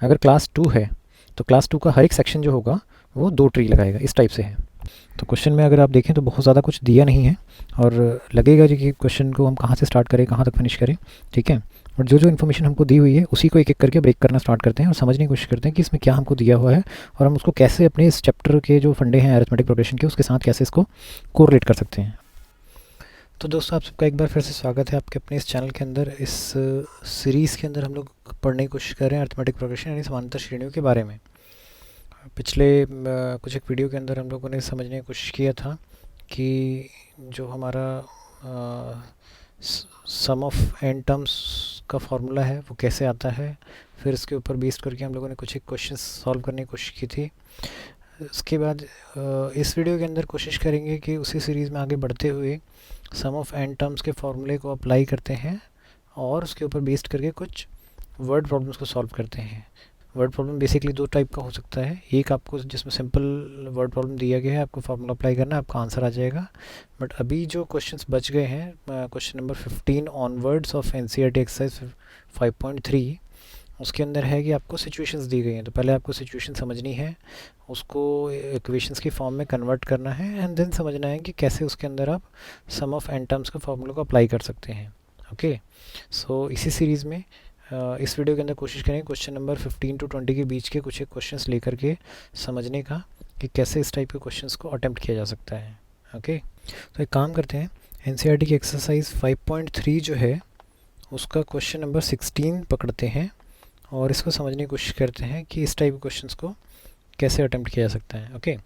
अगर क्लास 2 है तो क्लास 2 का हर एक सेक्शन जो होगा वो 2 ट्री लगाएगा, इस टाइप से है। तो क्वेश्चन में अगर आप देखें तो बहुत ज़्यादा कुछ दिया नहीं है और लगेगा जी कि क्वेश्चन को हम कहाँ से स्टार्ट करें, कहाँ तक फिनिश करें, ठीक है। और जो जो इन्फॉर्मेशन हमको दी हुई है उसी को एक एक करके ब्रेक करना स्टार्ट करते हैं और समझने की कोशिश करते हैं कि इसमें क्या हमको दिया हुआ है और हम उसको कैसे अपने इस चैप्टर के जो फंडे हैं अरिथमेटिक प्रोग्रेशन के उसके साथ कैसे इसको कोरिलेट कर सकते हैं। तो दोस्तों आप सबका एक बार फिर से स्वागत है आपके अपने इस चैनल के अंदर। इस सीरीज़ के अंदर हम लोग पढ़ने की कोशिश कर रहे हैं अरिथमेटिक प्रोग्रेशन यानी समांतर श्रेणियों के बारे में। पिछले कुछ एक वीडियो के अंदर हम लोगों ने समझने की कोशिश किया था कि जो हमारा सम ऑफ एन टर्म्स का फॉर्मूला है वो कैसे आता है, फिर इसके ऊपर बेस्ड करके हम लोगों ने कुछ एक क्वेश्चन सॉल्व करने की कोशिश की थी। इसके बाद इस वीडियो के अंदर कोशिश करेंगे कि उसी सीरीज़ में आगे बढ़ते हुए सम ऑफ एन टर्म्स के फॉर्मूले को अप्लाई करते हैं और उसके ऊपर बेस्ड करके कुछ वर्ड प्रॉब्लम्स को सॉल्व करते हैं। वर्ड प्रॉब्लम बेसिकली दो टाइप का हो सकता है, एक आपको जिसमें सिंपल वर्ड प्रॉब्लम दिया गया है, आपको फार्मूला अप्लाई करना है, आपका आंसर आ जाएगा। बट अभी जो क्वेश्चंस बच गए हैं, question number 15 onwards of NCERT exercise 5.3, उसके अंदर है कि आपको सिचुएशंस दी गई हैं। तो पहले आपको सिचुएशन समझनी है, उसको इक्वेशंस की फॉर्म में कन्वर्ट करना है एंड देन समझना है कि कैसे उसके अंदर आप सम ऑफ एन टर्म्स के फार्मूले को अप्लाई कर सकते हैं। ओके, सो इसी सीरीज़ में इस वीडियो के अंदर कोशिश करेंगे क्वेश्चन नंबर 15 टू 20 के बीच के कुछ एक क्वेश्चंस लेकर के समझने का कि कैसे इस टाइप के क्वेश्चंस को अटेम्प्ट किया जा सकता है। ओके, तो एक काम करते हैं, एनसीईआरटी की एक्सरसाइज 5.3 जो है उसका क्वेश्चन नंबर 16 पकड़ते हैं और इसको समझने की कोशिश करते हैं कि इस टाइप के क्वेश्चंस को कैसे अटेम्प्ट किया जा सकता है। ओके,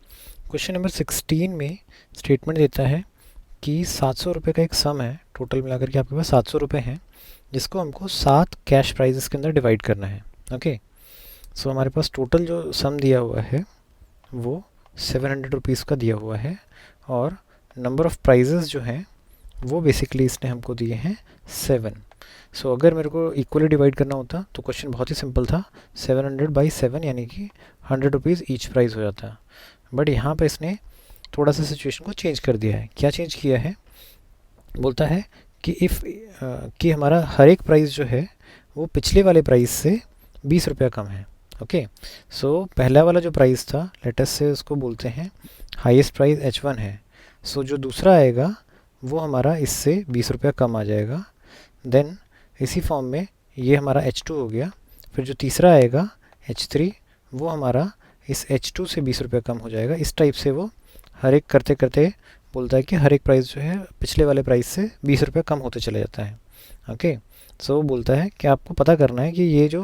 क्वेश्चन नंबर 16 में स्टेटमेंट देता है कि 700 रुपये का एक सम है, टोटल मिलाकर के आपके पास 700 रुपये हैं, जिसको हमको 7 कैश प्राइजेस के अंदर डिवाइड करना है। ओके, सो हमारे पास टोटल जो सम दिया हुआ है वो 700 रुपीज़ का दिया हुआ है और नंबर ऑफ़ प्राइजेस जो हैं वो बेसिकली इसने हमको दिए हैं 7। सो अगर मेरे को इक्वली डिवाइड करना होता तो क्वेश्चन बहुत ही सिंपल था, 700/7 यानी कि 100 रुपीज़ ईच प्राइस हो जाता। बट यहाँ पे इसने थोड़ा सा सिचुएशन को चेंज कर दिया है। क्या चेंज किया है, बोलता है कि कि हमारा हर एक प्राइस जो है वो पिछले वाले प्राइस से 20 रुपया कम है। ओके, सो पहला वाला जो प्राइस था लेटेस्ट से उसको बोलते हैं हाईएस्ट प्राइस H1 है। सो जो दूसरा आएगा वो हमारा इससे 20 रुपया कम आ जाएगा। देन इसी फॉर्म में ये हमारा H2 हो गया। फिर जो तीसरा आएगा H3 वो हमारा इस H2 से 20 रुपया कम हो जाएगा। इस टाइप से वो हर एक करते करते बोलता है कि हर एक प्राइस जो है पिछले वाले प्राइस से 20 रुपये कम होते चले जाता है। ओके, सो बोलता है कि आपको पता करना है कि ये जो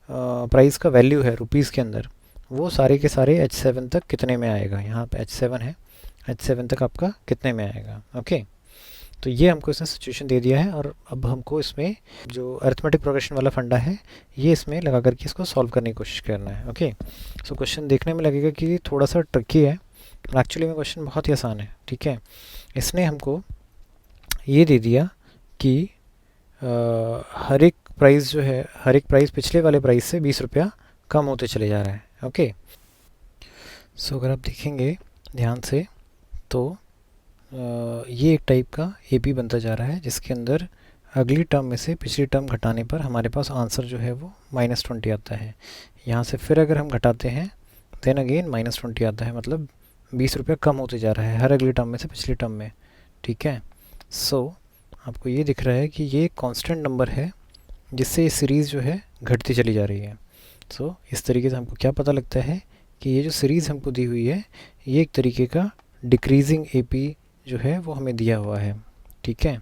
प्राइस का वैल्यू है रुपीज़ के अंदर वो सारे के सारे H7 तक कितने में आएगा। यहाँ पे H7 है, H7 तक आपका कितने में आएगा। ओके, तो ये हमको इसने सिचुएशन दे दिया है और अब हमको इसमें जो अरिथमेटिक प्रोग्रेशन वाला फंडा है ये इसमें लगा करके इसको सॉल्व करने की कोशिश करना है। ओके, सो क्वेश्चन देखने में लगेगा कि थोड़ा सा ट्रिकी है, एक्चुअली में क्वेश्चन बहुत ही आसान है। ठीक है, इसने हमको ये दे दिया कि हर एक प्राइस जो है, हर एक प्राइस पिछले वाले प्राइस से 20 रुपया कम होते चले जा रहा है। ओके, सो अगर आप देखेंगे ध्यान से तो ये एक टाइप का एपी बनता जा रहा है जिसके अंदर अगली टर्म में से पिछली टर्म घटाने पर हमारे पास आंसर जो है वो -20 आता है। यहाँ से फिर अगर हम घटाते हैं देन अगेन -20 आता है, मतलब 20 रुपया कम होते जा रहा है हर अगली टर्म में से पिछली टर्म में। ठीक है, सो आपको ये दिख रहा है कि ये कांस्टेंट नंबर है जिससे ये सीरीज़ जो है घटती चली जा रही है। सो इस तरीके से हमको क्या पता लगता है कि ये जो सीरीज़ हमको दी हुई है ये एक तरीके का डिक्रीजिंग एपी जो है वो हमें दिया हुआ है। ठीक है,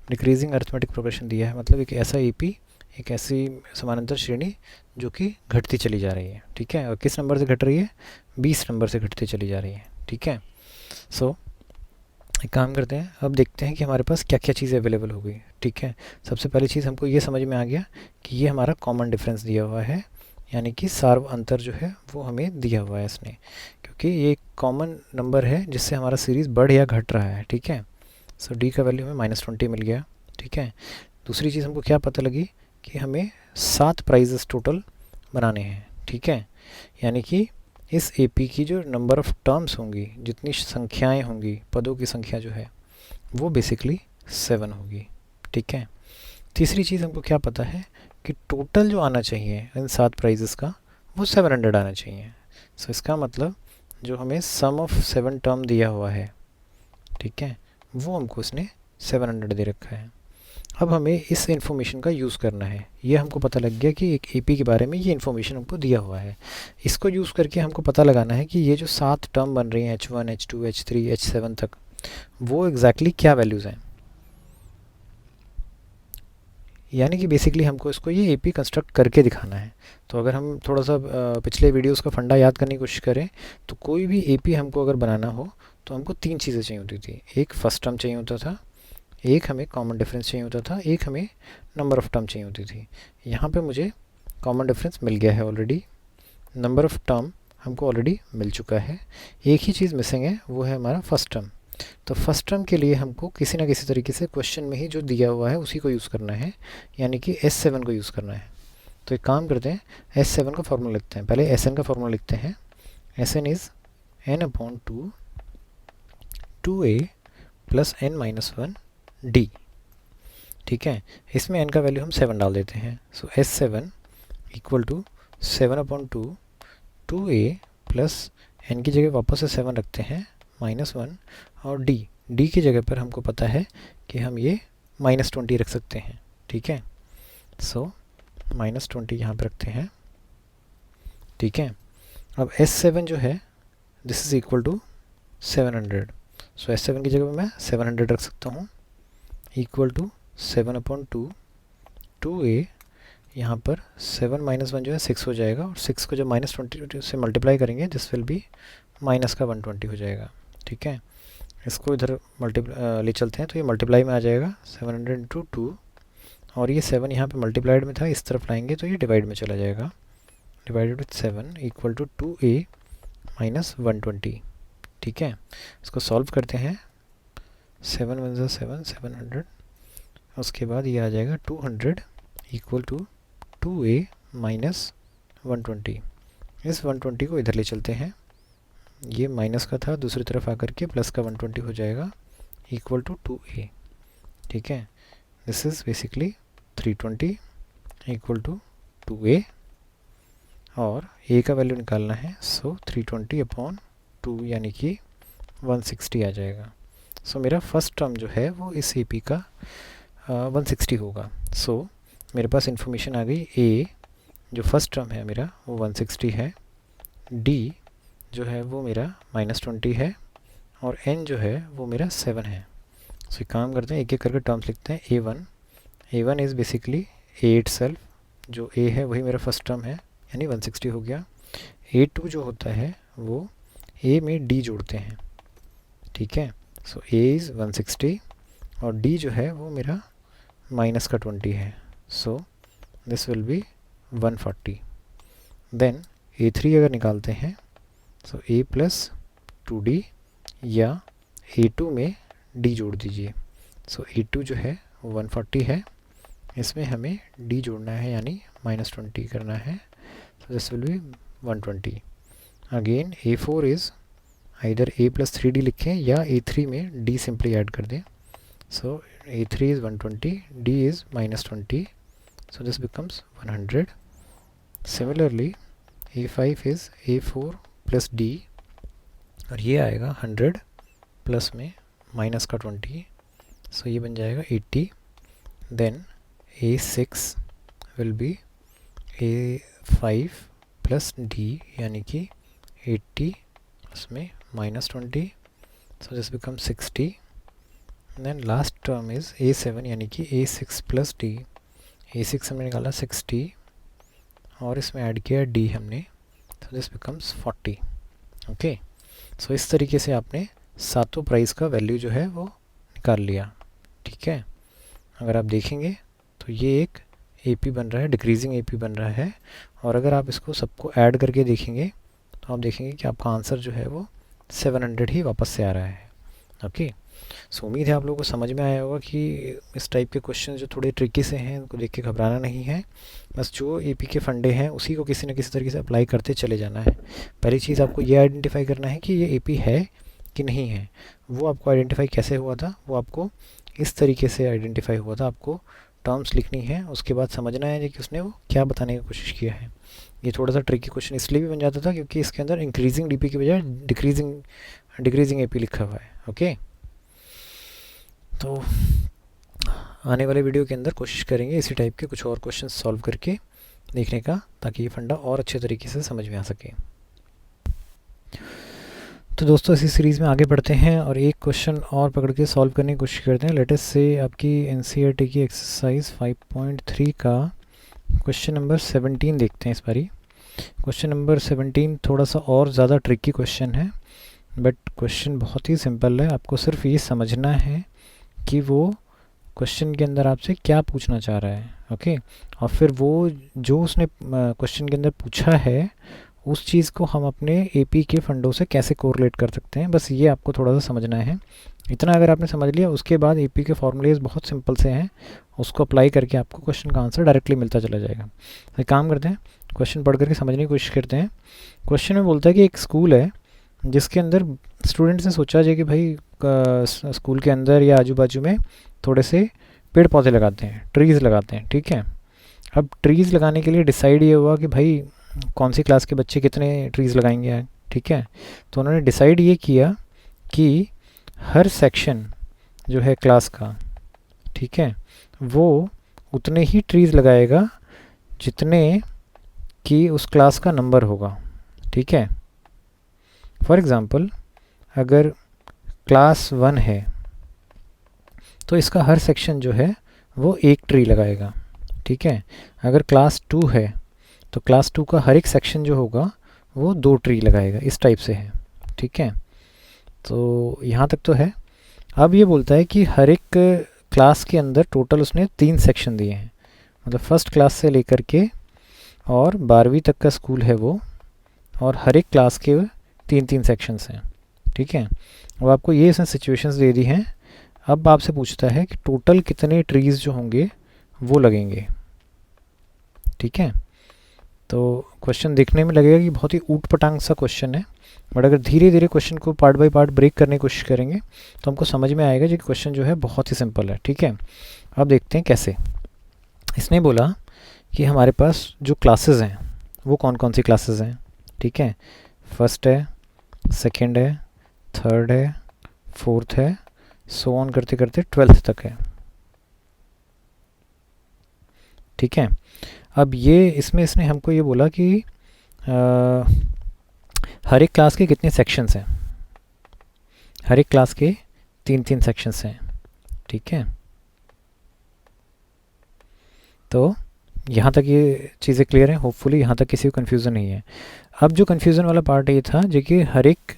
डिक्रीजिंग अरिथमेटिक प्रोग्रेशन दिया है, मतलब एक ऐसा एपी, एक ऐसी समानांतर श्रेणी जो कि घटती चली जा रही है। ठीक है, और किस नंबर से घट रही है, 20 नंबर से घटती चली जा रही है। ठीक है, सो एक काम करते हैं, अब देखते हैं कि हमारे पास क्या क्या चीज़ें अवेलेबल हो गई। ठीक है, सबसे पहली चीज़ हमको ये समझ में आ गया कि ये हमारा कॉमन डिफरेंस दिया हुआ है, यानी कि सार्व अंतर जो है वो हमें दिया हुआ है इसने, क्योंकि ये एक कॉमन नंबर है जिससे हमारा सीरीज़ बढ़ या घट रहा है। ठीक है, सो डी का वैल्यू हमें -20 मिल गया। ठीक है, दूसरी चीज़ हमको क्या पता लगी कि हमें 7 प्राइजेस टोटल बनाने हैं। ठीक है, यानी कि इस एपी की जो नंबर ऑफ़ टर्म्स होंगी, जितनी संख्याएं होंगी, पदों की संख्या जो है वो बेसिकली 7 होगी। ठीक है, तीसरी चीज़ हमको क्या पता है कि टोटल जो आना चाहिए इन 7 प्राइजेस का वो 700 आना चाहिए। सो इसका मतलब जो हमें सम ऑफ 7 टर्म दिया हुआ है, ठीक है, वो हमको इसने 700 दे रखा है। अब हमें इस इन्फॉर्मेशन का यूज़ करना है। ये हमको पता लग गया कि एक एपी के बारे में ये इन्फॉर्मेशन हमको दिया हुआ है। इसको यूज़ करके हमको पता लगाना है कि ये जो 7 टर्म बन रही हैं H1, H2, H3, H7 तक, वो एग्जैक्टली क्या वैल्यूज़ हैं। यानी कि बेसिकली हमको इसको ये एपी कंस्ट्रक्ट करके दिखाना है। तो अगर हम थोड़ा सा पिछले वीडियोस का फंडा याद करने की कोशिश करें, तो कोई भी एपी हमको अगर बनाना हो तो हमको 3 चीज़ें चाहिए होती थी। एक फर्स्ट टर्म चाहिए होता था, एक हमें कॉमन डिफरेंस चाहिए होता था, एक हमें नंबर ऑफ़ टर्म चाहिए होती थी। यहाँ पे मुझे कॉमन डिफरेंस मिल गया है ऑलरेडी, नंबर ऑफ़ टर्म हमको ऑलरेडी मिल चुका है। एक ही चीज़ मिसिंग है, वो है हमारा फर्स्ट टर्म। तो फर्स्ट टर्म के लिए हमको किसी ना किसी तरीके से क्वेश्चन में ही जो दिया हुआ है उसी को यूज़ करना है, यानी कि S7 को यूज़ करना है। तो एक काम करते हैं, S7 का फॉर्मूला लिखते हैं। पहले Sn का फॉर्मूला लिखते हैं। Sn is n/2 2a plus n-1 d, ठीक है। इसमें n का वैल्यू हम 7 डाल देते हैं। So S7 equal to 7/2 2a plus n की जगह वापस से 7 रखते हैं -1, और d की जगह पर हमको पता है कि हम ये -20 रख सकते हैं, ठीक है। सो -20 यहाँ पर रखते हैं, ठीक है। अब S7 जो है this is equal to 700। So S7 की जगह मैं 700 रख सकता हूँ, इक्वल टू 7/2 2a, यहाँ पर 7 -1 जो है 6 हो जाएगा, और 6 को जब -20 से मल्टीप्लाई करेंगे दिस विल बी माइनस का 120 हो जाएगा, ठीक है। इसको इधर ले चलते हैं तो ये मल्टीप्लाई में आ जाएगा 700 × 2, और ये 7 यहाँ पे मल्टीप्लाइड में था, इस तरफ लाएंगे तो ये डिवाइड में चला जाएगा, divided with 7 equal to 2a minus 120, ठीक है। इसको सॉल्व करते हैं, 7 1 ज़ा 7 700, उसके बाद ये आ जाएगा 200 इक्वल टू 2a माइनस 120। इस 120 को इधर ले चलते हैं, ये माइनस का था, दूसरी तरफ आकर के प्लस का 120 हो जाएगा, इक्वल टू 2a, ठीक है। This is basically 320 equal to 2a, और a का वैल्यू निकालना है। सो 320/2 यानी कि 160 आ जाएगा। सो मेरा फर्स्ट टर्म जो है वो इस AP का 160 होगा। सो मेरे पास इंफॉर्मेशन आ गई, a जो फर्स्ट टर्म है मेरा वो 160 है, d जो है वो मेरा -20 है, और n जो है वो मेरा 7 है। सो एक काम करते हैं, एक एक करके टर्म्स लिखते हैं। a1 is basically a itself, जो a है वही मेरा फर्स्ट टर्म है, यानी 160 हो गया। a2 जो होता है वो a में d जोड़ते हैं, ठीक है। सो a इज़ 160 और d जो है वो मेरा माइनस का 20 है, so this will be 140। Then a3 अगर निकालते हैं, सो a प्लस 2d, या a2 में d जोड़ दीजिए। सो a2 जो है वो 140 है, इसमें हमें d जोड़ना है यानी -20 करना है, so this will B 120। Again a4 is either a plus 3d लिखें या a3 में d सिंपली ऐड कर दें। सो a3 is 120, d is -20, so this becomes 100. Similarly a5 is a4 plus d, और ये आएगा 100 प्लस में माइनस का 20, सो ये बन जाएगा 80। Then a6 will be a5 plus d यानी कि 80 प्लस में -20, so this become 60। Then last term is a7 यानी कि a6 प्लस d, a6 हमने निकाला 60 और इसमें ऐड किया d हमने, तो दिस बिकम्स 40। ओके, सो इस तरीके से आपने सातों प्राइस का वैल्यू जो है वो निकाल लिया, ठीक है। अगर आप देखेंगे तो ये एक AP बन रहा है, डिक्रीजिंग AP बन रहा है, और अगर आप इसको सबको ऐड करके देखेंगे तो आप देखेंगे कि आपका आंसर जो है वो 700 ही वापस से आ रहा है। ओके, सो उम्मीद है आप लोगों को समझ में आया होगा कि इस टाइप के क्वेश्चन जो थोड़े ट्रिकी से हैं उनको देख के घबराना नहीं है, बस जो AP के फंडे हैं उसी को किसी न किसी तरीके से अप्लाई करते चले जाना है। पहली चीज़ आपको ये आइडेंटिफाई करना है कि ये AP है कि नहीं है। वो आपको आइडेंटिफाई कैसे हुआ था, वो आपको इस तरीके से आइडेंटिफाई हुआ था, आपको टर्म्स लिखनी है, उसके बाद समझना है कि उसने वो क्या बताने की कोशिश किया है। ये थोड़ा सा ट्रिकी क्वेश्चन इसलिए भी बन जाता था क्योंकि इसके अंदर इंक्रीजिंग डीपी की बजाय डिक्रीजिंग एपी लिखा हुआ है। ओके, तो आने वाले वीडियो के अंदर कोशिश करेंगे इसी टाइप के कुछ और क्वेश्चन सॉल्व करके देखने का, ताकि ये फंडा और अच्छे तरीके से समझ में आ सके। तो दोस्तों इसी सीरीज़ में आगे बढ़ते हैं और एक क्वेश्चन और पकड़ के सॉल्व करने की कोशिश करते हैं। लेटेस्ट से आपकी एनसीईआरटी की एक्सरसाइज 5.3 का क्वेश्चन नंबर 17 देखते हैं इस बारी। क्वेश्चन नंबर 17 थोड़ा सा और ज़्यादा ट्रिकी क्वेश्चन है, बट क्वेश्चन बहुत ही सिंपल है। आपको सिर्फ ये समझना है कि वो क्वेश्चन के अंदर आपसे क्या पूछना चाह रहा है। ओके, और फिर वो जो उसने क्वेश्चन के अंदर पूछा है उस चीज़ को हम अपने एपी के फंडों से कैसे कोरिलेट कर सकते हैं, बस ये आपको थोड़ा सा समझना है। इतना अगर आपने समझ लिया, उसके बाद एपी के फॉर्मूलेज बहुत सिंपल से हैं, उसको अप्लाई करके आपको क्वेश्चन का आंसर डायरेक्टली मिलता चला जाएगा। तो एक काम करते हैं, क्वेश्चन पढ़ करके समझने की कोशिश करते हैं। क्वेश्चन में बोलता है कि एक स्कूल है जिसके अंदर स्टूडेंट्स ने सोचा है कि भाई स्कूल के अंदर या आजू बाजू में थोड़े से पेड़ पौधे लगाते हैं, ट्रीज़ लगाते हैं। ठीक है, अब ट्रीज़ लगाने के लिए डिसाइड ये हुआ कि भाई कौन सी क्लास के बच्चे कितने ट्रीज़ लगाएंगे। ठीक है, तो उन्होंने डिसाइड ये किया कि हर सेक्शन जो है क्लास का, ठीक है, वो उतने ही ट्रीज़ लगाएगा जितने कि उस क्लास का नंबर होगा। ठीक है, फॉर एग्ज़ाम्पल अगर क्लास 1 है तो इसका हर सेक्शन जो है वो एक ट्री लगाएगा। ठीक है, अगर क्लास 2 है तो क्लास 2 का हर एक सेक्शन जो होगा वो 2 ट्री लगाएगा। इस टाइप से है। ठीक है, तो यहाँ तक तो है। अब ये बोलता है कि हर एक क्लास के अंदर टोटल उसने 3 सेक्शन दिए हैं, मतलब फर्स्ट क्लास से लेकर के और 12वीं तक का स्कूल है वो, और हर एक क्लास के 3-3 सेक्शंस हैं। ठीक है, अब आपको ये इसने सिचुएशंस दे दी हैं। अब आपसे पूछता है कि टोटल कितने ट्रीज़ जो होंगे वो लगेंगे। ठीक है, तो क्वेश्चन देखने में लगेगा कि बहुत ही ऊट पटांग सा क्वेश्चन है, बट अगर धीरे धीरे क्वेश्चन को पार्ट बाय पार्ट ब्रेक करने की कोशिश करेंगे तो हमको समझ में आएगा कि क्वेश्चन जो है बहुत ही सिंपल है। ठीक है, अब देखते हैं कैसे। इसने बोला कि हमारे पास जो क्लासेस हैं वो कौन कौन सी क्लासेस हैं। ठीक है, फर्स्ट है, सेकेंड है, थर्ड है, फोर्थ है, सो ऑन करते करते 12th तक है। ठीक है, अब ये इसने हमको ये बोला कि हर एक क्लास के कितने सेक्शंस हैं। हर एक क्लास के 3-3 सेक्शंस हैं। ठीक है, तो यहाँ तक ये चीज़ें क्लियर हैं। होपफुली यहाँ तक किसी को कन्फ्यूज़न नहीं है। अब जो कन्फ्यूज़न वाला पार्ट ये था जो कि हर एक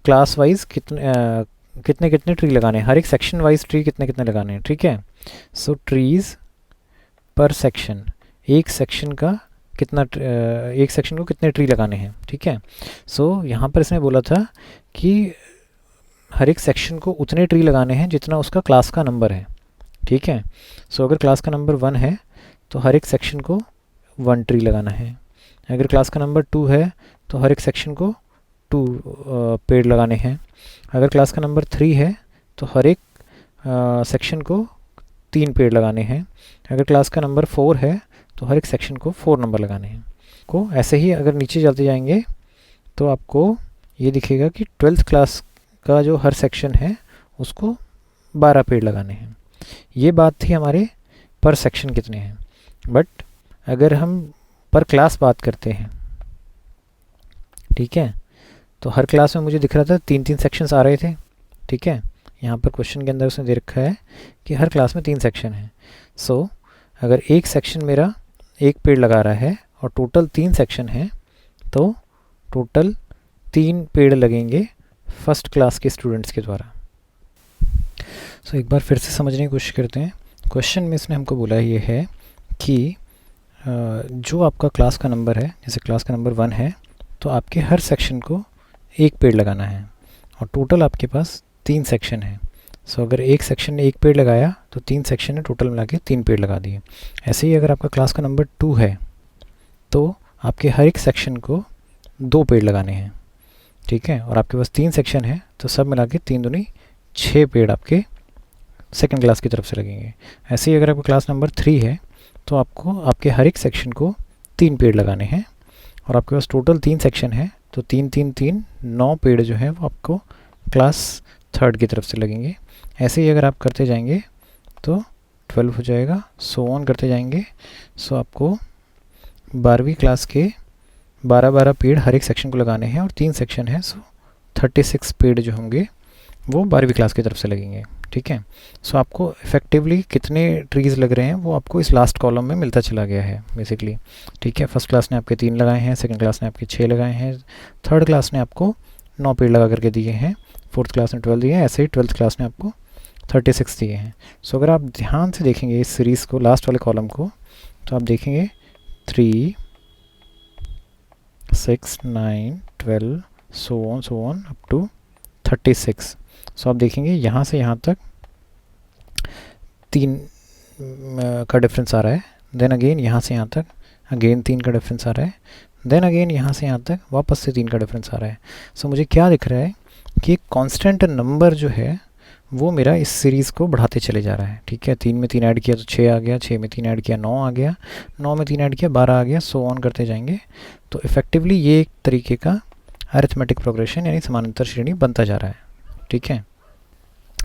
क्लास वाइज कितने कितने ट्री लगाने हैं, हर एक सेक्शन वाइज ट्री कितने कितने लगाने हैं। ठीक है, सो ट्रीज़ पर सेक्शन, एक सेक्शन का कितना एक सेक्शन को कितने ट्री लगाने हैं। ठीक है, सो यहाँ पर इसने बोला था कि हर एक सेक्शन को उतने ट्री लगाने हैं जितना उसका क्लास का नंबर है। ठीक है, सो अगर क्लास का नंबर 1 है तो हर एक सेक्शन को 1 ट्री लगाना है। अगर क्लास का नंबर 2 है तो हर एक सेक्शन को 2 पेड़ लगाने हैं। अगर क्लास का नंबर 3 है तो हर एक सेक्शन को 3 पेड़ लगाने हैं। अगर क्लास का नंबर 4 है तो हर एक सेक्शन को 4 नंबर लगाने हैं। को ऐसे ही अगर नीचे चलते जाएंगे तो आपको ये दिखेगा कि 12th क्लास का जो हर सेक्शन है उसको 12 पेड़ लगाने हैं। ये बात थी हमारे पर सेक्शन कितने हैं। बट अगर हम पर क्लास बात करते हैं, ठीक है, तो हर क्लास में मुझे दिख रहा था 3-3 सेक्शंस आ रहे थे। ठीक है, यहाँ पर क्वेश्चन के अंदर उसने दे रखा है कि हर क्लास में 3 सेक्शन हैं। सो अगर एक सेक्शन मेरा 1 पेड़ लगा रहा है और टोटल 3 सेक्शन हैं तो टोटल 3 पेड़ लगेंगे फर्स्ट क्लास के स्टूडेंट्स के द्वारा। सो एक बार फिर से समझने की कोशिश करते हैं। क्वेश्चन में इसने हमको बोला ये है कि जो आपका क्लास का नंबर है, जैसे क्लास का नंबर 1 है तो आपके हर सेक्शन को 1 पेड़ लगाना है और टोटल आपके पास 3 सेक्शन है। सो अगर एक सेक्शन ने 1 पेड़ लगाया तो 3 सेक्शन ने टोटल मिला के 3 पेड़ लगा दिए। ऐसे ही अगर आपका क्लास का नंबर 2 है तो आपके हर एक सेक्शन को 2 पेड़ लगाने हैं। ठीक है, और आपके पास 3 सेक्शन है तो सब मिला के 3 दूनी 6 पेड़ आपके सेकंड क्लास की तरफ से लगेंगे। ऐसे ही अगर आपका क्लास नंबर 3 है तो आपको आपके हर एक सेक्शन को 3 पेड़ लगाने हैं, और आपके पास टोटल 3 सेक्शन है तो 3 3 3 9 पेड़ जो है वो आपको क्लास थर्ड की तरफ से लगेंगे। ऐसे ही अगर आप करते जाएंगे तो 12 हो जाएगा, सो ऑन करते जाएंगे। सो आपको 12वीं क्लास के 12-12 पेड़ हर एक सेक्शन को लगाने हैं, और 3 सेक्शन है, सो 36 पेड़ जो होंगे वो 12वीं क्लास की तरफ से लगेंगे। ठीक है, सो आपको इफेक्टिवली कितने ट्रीज़ लग रहे हैं वो आपको इस लास्ट कॉलम में मिलता चला गया है बेसिकली। ठीक है, फर्स्ट क्लास ने आपके 3 लगाए हैं, सेकंड क्लास ने आपके 6 लगाए हैं, थर्ड क्लास ने आपको 9 पेड़ लगा करके दिए हैं, फोर्थ क्लास ने 12 दिए हैं, ऐसे ही 12th क्लास ने आपको 36 दिए हैं। सो अगर आप ध्यान से देखेंगे इस सीरीज़ को, लास्ट वाले कॉलम को, तो आप देखेंगे 3 6 9 12 सो ऑन अप टू 36। सो आप देखेंगे यहाँ से यहाँ तक 3 का डिफरेंस आ रहा है, देन अगेन यहाँ से यहाँ तक अगेन 3 का डिफरेंस आ रहा है, देन अगेन यहाँ से यहाँ तक वापस से 3 का डिफरेंस आ रहा है। सो मुझे क्या दिख रहा है कि कांस्टेंट नंबर जो है वो मेरा इस सीरीज़ को बढ़ाते चले जा रहा है। ठीक है, 3 में 3 ऐड किया तो 6 आ गया, 6 में 3 ऐड किया 9 आ गया, 9 में 3 ऐड किया 12 आ गया, सो ऑन करते जाएंगे। तो इफ़ेक्टिवली ये एक तरीके का अरिथमेटिक प्रोग्रेशन यानी समानांतर श्रेणी बनता जा रहा है। ठीक है,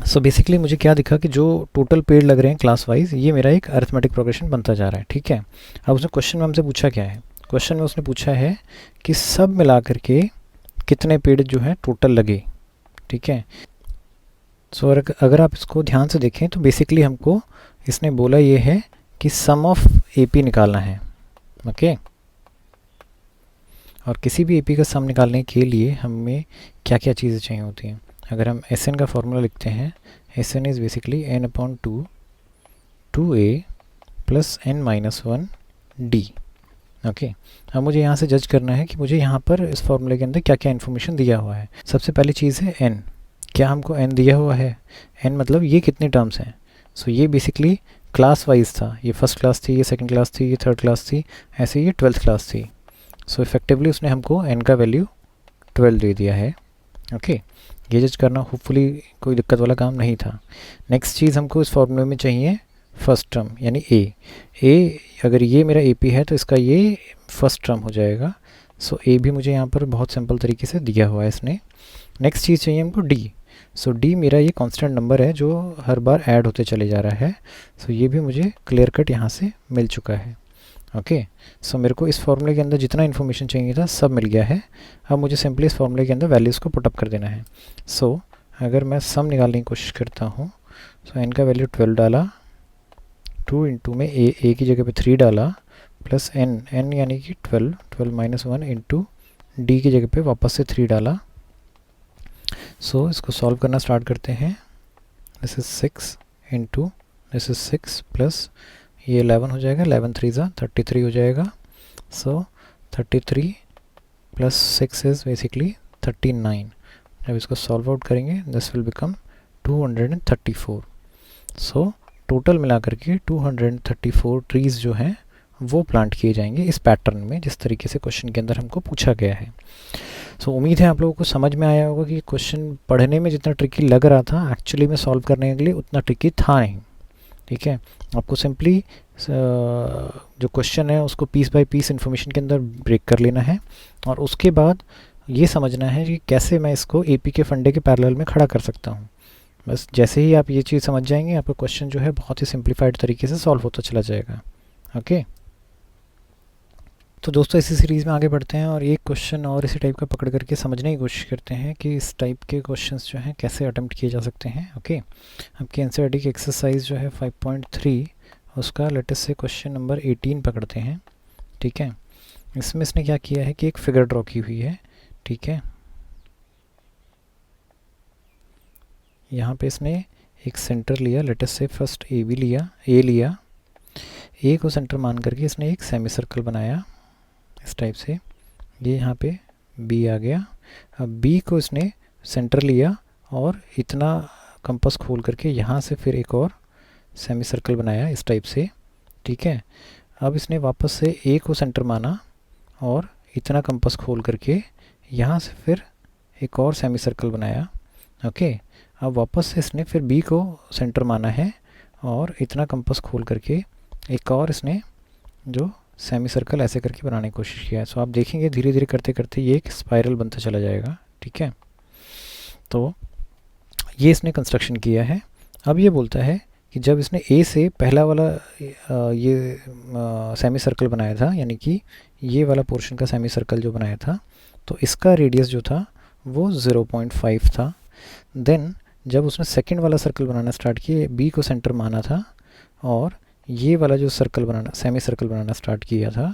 सो बेसिकली मुझे क्या दिखा कि जो टोटल पेड़ लग रहे हैं क्लास वाइज, ये मेरा एक अरिथमेटिक प्रोग्रेशन बनता जा रहा है। ठीक है, अब उसने क्वेश्चन में हमसे पूछा क्या है, क्वेश्चन में उसने पूछा है कि सब मिला करके कितने पेड़ जो है टोटल लगे। ठीक है, सो अगर आप इसको ध्यान से देखें तो बेसिकली हमको इसने बोला ये है कि सम ऑफ AP निकालना है। ओके, और किसी भी AP का सम निकालने के लिए हमें क्या क्या चीज़ें चाहिए होती हैं। अगर हम SN का फॉर्मूला लिखते हैं, SN is basically n/2 2a plus n-1 d। Okay, अब मुझे यहाँ से जज करना है कि मुझे यहाँ पर इस फॉर्मूले के अंदर क्या क्या इन्फॉर्मेशन दिया हुआ है। सबसे पहली चीज़ है n, क्या हमको n दिया हुआ है, n मतलब ये कितने टर्म्स हैं। सो ये बेसिकली क्लास वाइज था, ये फर्स्ट क्लास थी, ये सेकंड क्लास थी, ये थर्ड क्लास थी, ऐसे ये 12th क्लास थी। सो इफेक्टिवली उसने हमको n का वैल्यू 12 दे दिया है। ओके, ये जज करना होपफुली कोई दिक्कत वाला काम नहीं था। नेक्स्ट चीज़ हमको इस फॉर्मूले में चाहिए फर्स्ट टर्म यानी ए। अगर ये मेरा AP है तो इसका ये फर्स्ट टर्म हो जाएगा। सो A भी मुझे यहाँ पर बहुत सिंपल तरीके से दिया हुआ है इसने। नेक्स्ट चीज़ चाहिए हमको D। सो D मेरा ये कांस्टेंट नंबर है जो हर बार ऐड होते चले जा रहा है। सो ये भी मुझे क्लियर कट यहाँ से मिल चुका है। ओके, सो मेरे को इस फॉर्मूले के अंदर जितना इन्फॉर्मेशन चाहिए था सब मिल गया है। अब मुझे सिंपली इस फॉर्मूले के अंदर वैल्यूज़ को पुटअप कर देना है। सो अगर मैं सम निकालने की कोशिश करता हूँ, सो n का वैल्यू 12 डाला, 2 इंटू में a की जगह पे 3 डाला, प्लस n यानी कि 12 माइनस 1 इंटू d की जगह पे वापस से 3 डाला। सो इसको सॉल्व करना स्टार्ट करते हैं। This is 6 into this is 6 plus ये 11 हो जाएगा, 11 3 ज़ा 33 हो जाएगा। सो 33 प्लस 6 इज़ बेसिकली 39। जब इसको सॉल्व आउट करेंगे this will become 234। So total मिलाकर के 234 ट्रीज़ जो हैं वो प्लांट किए जाएंगे इस पैटर्न में जिस तरीके से क्वेश्चन के अंदर हमको पूछा गया है। सो उम्मीद है आप लोगों को समझ में आया होगा कि क्वेश्चन पढ़ने में जितना ट्रिकी लग रहा था एक्चुअली में सॉल्व करने के लिए उतना ट्रिकी था नहीं। ठीक है, आपको सिंपली जो क्वेश्चन है उसको पीस बाय पीस इन्फॉर्मेशन के अंदर ब्रेक कर लेना है, और उसके बाद ये समझना है कि कैसे मैं इसको AP के फंडे के पैरेलल में खड़ा कर सकता हूँ। बस जैसे ही आप ये चीज़ समझ जाएंगे आपका क्वेश्चन जो है बहुत ही सिंप्लीफाइड तरीके से सॉल्व होता चला जाएगा। ओके, तो दोस्तों इसी सीरीज़ में आगे बढ़ते हैं और एक क्वेश्चन और इसी टाइप का पकड़ करके समझने की कोशिश करते हैं कि इस टाइप के क्वेश्चंस जो हैं कैसे अटेम्प्ट किए जा सकते हैं। ओके, आपके NCERT की एक्सरसाइज जो है 5.3 उसका लेटेस्ट से क्वेश्चन नंबर 18 पकड़ते हैं। ठीक है, इसमें इसने क्या किया है कि एक फिगर ड्रॉ की हुई है। ठीक है, यहाँ पे इसने एक सेंटर लिया, लेटेस्ट से फर्स्ट ए लिया, ए को सेंटर मान करके इसने एक सेमी सर्कल बनाया इस टाइप से, ये यहाँ पे बी आ गया। अब बी को इसने सेंटर लिया और इतना कंपास खोल करके यहाँ से फिर एक और सेमी सर्कल बनाया इस टाइप से। ठीक है, अब इसने वापस से ए को सेंटर माना और इतना कंपास खोल करके यहाँ से फिर एक और सेमी सर्कल बनाया। ओके, अब वापस से इसने फिर बी को सेंटर माना है और इतना कंपास खोल करके एक और इसने जो सेमी सर्कल ऐसे करके बनाने की कोशिश किया है। सो आप देखेंगे धीरे धीरे करते करते ये एक स्पाइरल बनता चला जाएगा। ठीक है, तो ये इसने कंस्ट्रक्शन किया है। अब ये बोलता है कि जब इसने ए से पहला वाला ये सेमी सर्कल बनाया था, यानी कि ये वाला पोर्शन का सेमी सर्कल जो बनाया था, तो इसका रेडियस जो था वो 0.5 था। देन जब उसने सेकंड वाला सर्कल बनाना स्टार्ट किया, बी को सेंटर माना था और ये वाला जो सर्कल बनाना, सेमी सर्कल बनाना स्टार्ट किया था,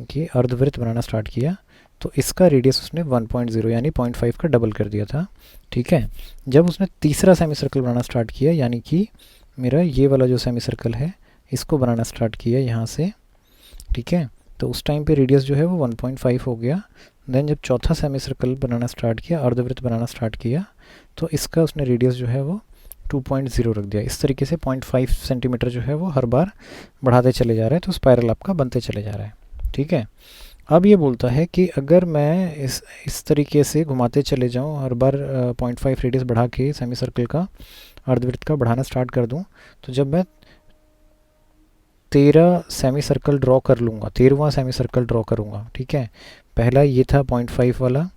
कि अर्धवृत्त बनाना स्टार्ट किया, तो इसका रेडियस उसने 1.0 यानी 0.5 का डबल कर दिया था। ठीक है, जब उसने तीसरा सेमी सर्कल बनाना स्टार्ट किया, यानी कि मेरा ये वाला जो सेमी सर्कल है इसको बनाना स्टार्ट किया यहाँ से, ठीक है, तो उस टाइम पे रेडियस जो है वो 1.5 हो गया। देन जब चौथा सेमी सर्कल बनाना स्टार्ट किया, अर्धवृत्त बनाना स्टार्ट किया, तो इसका उसने रेडियस जो है वो 2.0 रख दिया। इस तरीके से 0.5 सेंटीमीटर जो है वो हर बार बढ़ाते चले जा रहे हैं, तो स्पाइरल आपका बनते चले जा रहा है। ठीक है, अब ये बोलता है कि अगर मैं इस तरीके से घुमाते चले जाऊं, हर बार 0.5 रेडियस बढ़ा के सेमी सर्कल का, अर्धवृत्त का बढ़ाना स्टार्ट कर दूं, तो जब मैं 13 सेमी सर्कल ड्रॉ कर लूँगा, 13वां सेमी सर्कल ड्रॉ करूँगा, ठीक है, पहला ये था 0.5 वाला,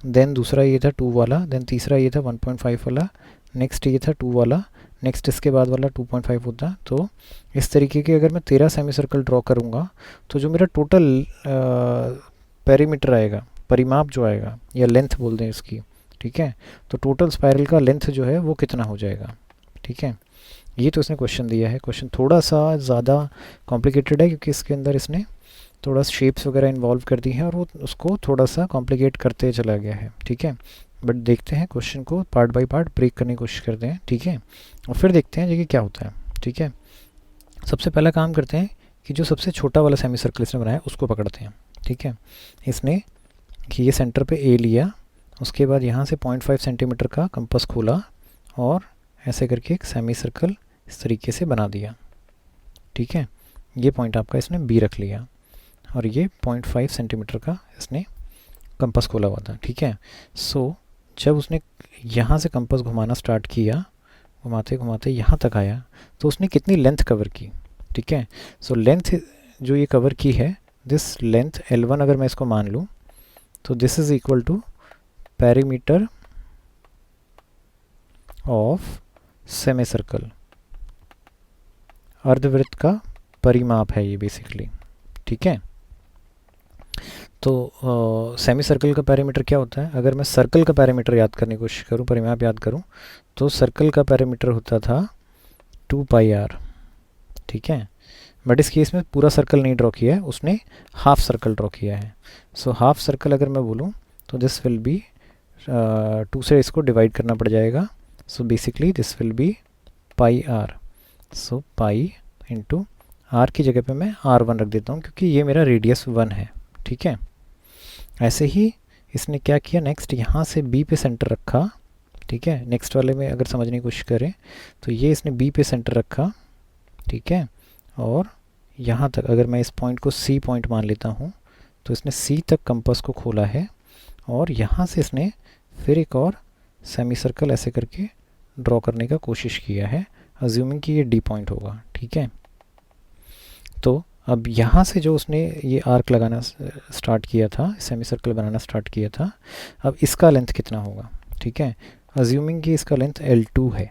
देन दूसरा ये था 2 वाला, देन तीसरा ये था 1.5 वाला, नेक्स्ट ये था 2 वाला, नेक्स्ट इसके बाद वाला 2.5 होता। तो इस तरीके के अगर मैं 13 सेमी सर्कल ड्रॉ करूँगा, तो जो मेरा टोटल पेरीमीटर आएगा, परिमाप जो आएगा, या लेंथ बोल दें इसकी, ठीक है, तो टोटल स्पाइरल का लेंथ जो है वो कितना हो जाएगा। ठीक है, ये तो इसने क्वेश्चन दिया है। क्वेश्चन थोड़ा सा ज़्यादा कॉम्प्लिकेटेड है क्योंकि इसके अंदर इसने थोड़ा शेप्स वगैरह इन्वॉल्व कर दी हैं और वो उसको थोड़ा सा कॉम्प्लिकेट करते चला गया है। ठीक है, बट देखते हैं क्वेश्चन को पार्ट बाय पार्ट ब्रेक करने की कोशिश करते हैं। ठीक है, और फिर देखते हैं देखिए क्या होता है। ठीक है, सबसे पहला काम करते हैं कि जो सबसे छोटा वाला सेमी सर्कल इसने बनाया उसको पकड़ते हैं। ठीक है, इसने कि ये सेंटर पे ए लिया, उसके बाद यहाँ से 0.5 सेंटीमीटर का कंपास खोला और ऐसे करके एक सेमी सर्कल इस तरीके से बना दिया। ठीक है, ये पॉइंट आपका इसने बी रख लिया और ये 0.5 सेंटीमीटर का इसने कंपास खोला हुआ था। ठीक है, सो जब उसने यहाँ से कंपास घुमाना स्टार्ट किया, घुमाते घुमाते यहाँ तक आया, तो उसने कितनी लेंथ कवर की। ठीक है, सो लेंथ जो ये कवर की है, दिस लेंथ L1 अगर मैं इसको मान लूँ, तो this is equal to perimeter of semicircle, अर्धवृत्त का परिमाप है ये बेसिकली। ठीक है, तो सेमी सर्कल का पैरामीटर क्या होता है, अगर मैं सर्कल का पैरामीटर याद करने की कोशिश करूं, परिमाप याद करूं, तो सर्कल का पैरामीटर होता था 2πr। ठीक है, बट इस केस में पूरा सर्कल नहीं ड्रॉ किया है, उसने हाफ सर्कल ड्रॉ किया है। सो हाफ सर्कल अगर मैं बोलूं तो दिस विल बी 2 से इसको डिवाइड करना पड़ जाएगा। So basically this will be πr। So pi into r की जगह पे मैं r1 रख देता हूँ क्योंकि ये मेरा रेडियस 1 है। ठीक है, ऐसे ही इसने क्या किया, नेक्स्ट यहाँ से बी पे सेंटर रखा। ठीक है, नेक्स्ट वाले में अगर समझने की कोशिश करें तो ये इसने बी पे सेंटर रखा। ठीक है, और यहाँ तक अगर मैं इस पॉइंट को सी पॉइंट मान लेता हूँ, तो इसने सी तक कंपास को खोला है और यहाँ से इसने फिर एक और सेमी सर्कल ऐसे करके ड्रॉ करने का कोशिश किया है, अज्यूमिंग कि ये डी पॉइंट होगा। ठीक है, तो अब यहाँ से जो उसने ये आर्क लगाना स्टार्ट किया था, सेमी सर्कल बनाना स्टार्ट किया था, अब इसका लेंथ कितना होगा। ठीक है, अज्यूमिंग कि इसका लेंथ L2 है।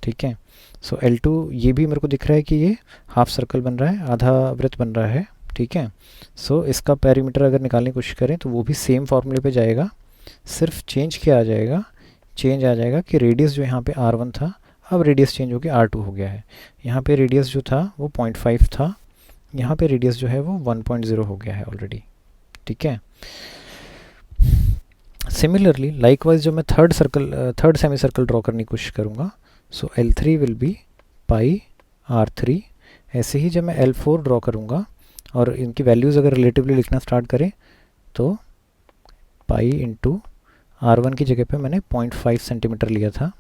ठीक है, सो L2 ये भी मेरे को दिख रहा है कि ये हाफ सर्कल बन रहा है, आधा वृत्त बन रहा है। ठीक है, सो इसका पेरीमीटर अगर निकालने की कोशिश करें तो वो भी सेम फार्मूले पे जाएगा, सिर्फ चेंज क्या आ जाएगा, चेंज आ जाएगा कि रेडियस जो यहाँ पे R1 था, अब रेडियस चेंज हो गया R2 हो गया है। यहाँ पे रेडियस जो था वो 0.5 था, यहाँ पे रेडियस जो है वो 1.0 हो गया है ऑलरेडी। ठीक है, सिमिलरली लाइकवाइज जब मैं थर्ड सेमी सर्कल ड्रॉ करने की कोशिश करूँगा, सो L3 will be pi R3। ऐसे ही जब मैं L4 ड्रॉ करूँगा और इनकी वैल्यूज़ अगर रिलेटिवली लिखना स्टार्ट करें तो पाई इंटू R1 की जगह पे मैंने 0.5 सेंटीमीटर लिया था,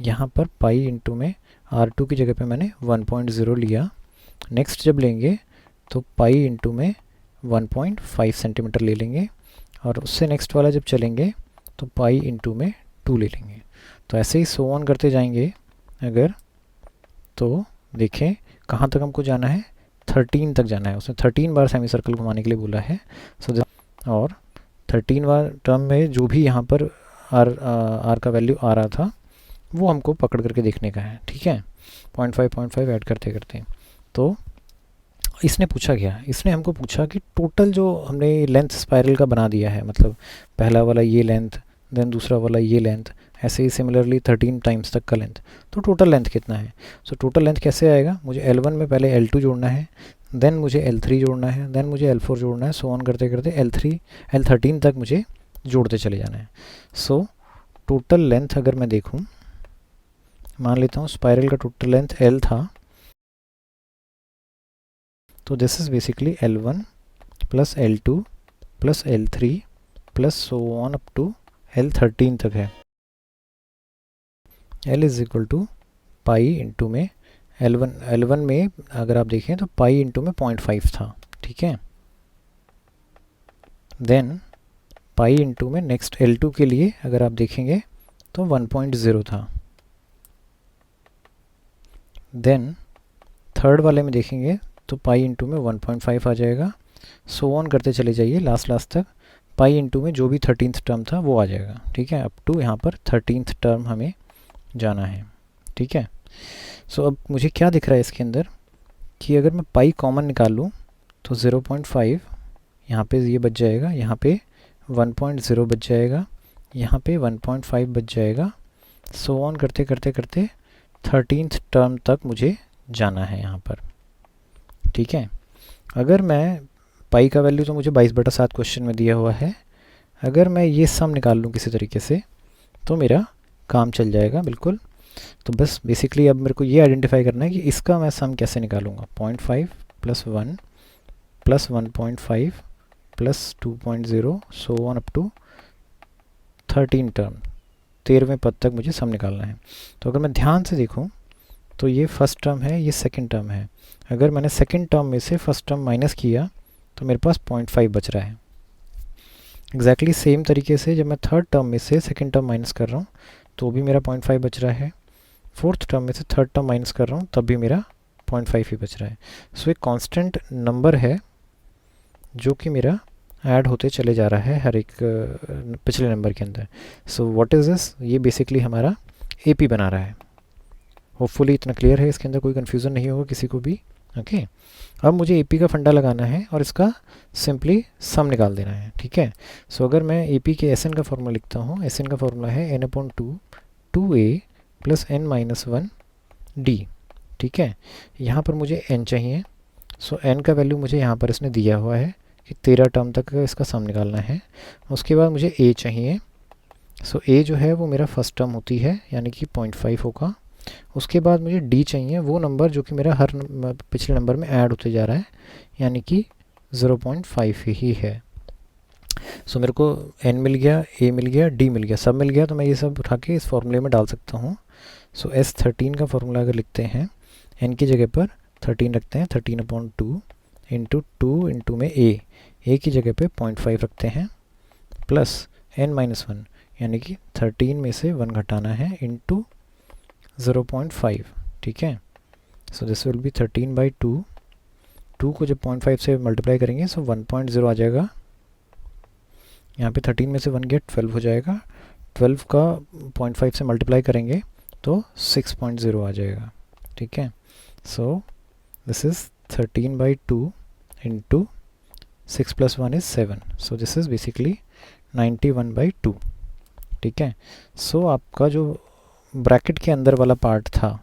यहाँ पर पाई इंटू में R2 की जगह पे मैंने 1.0 लिया। नेक्स्ट जब लेंगे तो पाई इंटू में 1.5 सेंटीमीटर ले लेंगे और उससे नेक्स्ट वाला जब चलेंगे तो पाई इंटू में 2 ले लेंगे। तो ऐसे ही सो ऑन करते जाएंगे अगर, तो देखें कहाँ तक हमको जाना है, 13 तक जाना है। उसने 13 बार सेमी सर्कल घुमाने के लिए बोला है। सो और 13 बार टर्म में जो भी यहाँ पर आर का वैल्यू आ रहा था वो हमको पकड़ करके देखने का है, ठीक है। 0.5 ऐड करते करते, तो इसने पूछा क्या, इसने हमको पूछा कि टोटल जो हमने लेंथ स्पाइरल का बना दिया है, मतलब पहला वाला ये लेंथ, देन दूसरा वाला ये लेंथ, ऐसे ही सिमिलरली 13 टाइम्स तक का लेंथ, तो टोटल लेंथ कितना है। सो टोटल लेंथ कैसे आएगा, मुझे L1 में पहले L2 जोड़ना है, देन मुझे L3 जोड़ना है, देन मुझे L4 जोड़ना है, सो ऑन करते करते L13 तक मुझे जोड़ते चले जाना है। सो टोटल लेंथ अगर मैं देखूं, मान लेता हूँ स्पाइरल का टोटल लेंथ L था, तो this is basically L1 plus L2 plus L3 plus so on up to L13 तक है। L is equal to pi into में L1 में अगर आप देखें तो पाई इंटू में 0.5 था, ठीक है। देन पाई इंटू में नेक्स्ट L2 के लिए अगर आप देखेंगे तो 1.0 था। देन थर्ड वाले में देखेंगे तो पाई इंटू में 1.5 आ जाएगा। सो ऑन करते चले जाइए लास्ट तक, पाई इंटू में जो भी 13th टर्म था वो आ जाएगा, ठीक है। अप टू यहाँ पर 13th टर्म हमें जाना है, ठीक है। सो अब मुझे क्या दिख रहा है इसके अंदर कि अगर मैं पाई कॉमन निकाल लूँ तो 0.5 यहाँ पे ये बच जाएगा, यहाँ पे 1.0 बच जाएगा, यहाँ पे 1.5 बच जाएगा। सो ऑन करते करते करते 13th टर्म तक मुझे जाना है यहाँ पर, ठीक है। अगर मैं पाई का वैल्यू तो मुझे 22/7 क्वेश्चन में दिया हुआ है, अगर मैं ये सम निकाल लूँ किसी तरीके से तो मेरा काम चल जाएगा बिल्कुल। तो बस बेसिकली अब मेरे को ये आइडेंटिफाई करना है कि इसका मैं सम कैसे निकालूंगा। 0.5 plus 1 plus 1.5 plus 2.0 so on up to 13 term, 13वें पद तक मुझे सम निकालना है। तो अगर मैं ध्यान से देखूं तो ये फर्स्ट टर्म है, ये सेकंड टर्म है। अगर मैंने सेकंड टर्म में से फर्स्ट टर्म माइनस किया तो मेरे पास 0.5 बच रहा है। एग्जैक्टली सेम तरीके से जब मैं थर्ड टर्म में से सेकंड टर्म माइनस कर रहा हूँ तो भी मेरा 0.5 बच रहा है। फोर्थ टर्म में से थर्ड टर्म माइनस कर रहा हूँ तब भी मेरा 0.5 ही बच रहा है। सो एक कांस्टेंट नंबर है जो कि मेरा ऐड होते चले जा रहा है हर एक पिछले नंबर के अंदर। सो व्हाट इज़ दिस, ये बेसिकली हमारा एपी बना रहा है। होपफुली इतना क्लियर है, इसके अंदर कोई कन्फ्यूज़न नहीं होगा किसी को भी, ओके। अब मुझे एपी का फंडा लगाना है और इसका सिंपली सम निकाल देना है, ठीक है। सो अगर मैं एपी के एस एन का फॉर्मूला लिखता हूँ, एस एन का फॉर्मूला है n/2 2a plus n-1 d, ठीक है। यहाँ पर मुझे n चाहिए। सो n का वैल्यू मुझे यहाँ पर इसने दिया हुआ है कि 13 टर्म तक इसका सम निकालना है। उसके बाद मुझे a चाहिए। सो a जो है वो मेरा फर्स्ट टर्म होती है यानी कि 0.5 होगा। उसके बाद मुझे d चाहिए, वो नंबर जो कि मेरा हर पिछले नंबर में ऐड होते जा रहा है यानी कि 0.5 ही है। सो मेरे को n मिल गया, a मिल गया, d मिल गया, सब मिल गया। तो मैं ये सब उठा के इस फॉर्मूले में डाल सकता हूँ। सो S13 का फॉर्मूला अगर लिखते हैं, n की जगह पर 13 रखते हैं, 13/2 इंटू 2 इंटू में a की जगह पे 0.5 रखते हैं प्लस n-1 यानी कि 13 में से 1 घटाना है इंटू 0.5, ठीक है। सो दिस विल बी 13/2, 2 को जब 0.5 से मल्टीप्लाई करेंगे सो 1.0 आ जाएगा। यहाँ पे 13 में से 1 गया 12 हो जाएगा, 12 का 0.5 से मल्टीप्लाई करेंगे तो 6.0 आ जाएगा, ठीक है। So this is 13/2 into 6 + 1 is 7, so this is basically 91/2, ठीक है। सो आपका जो ब्रैकेट के अंदर वाला पार्ट था,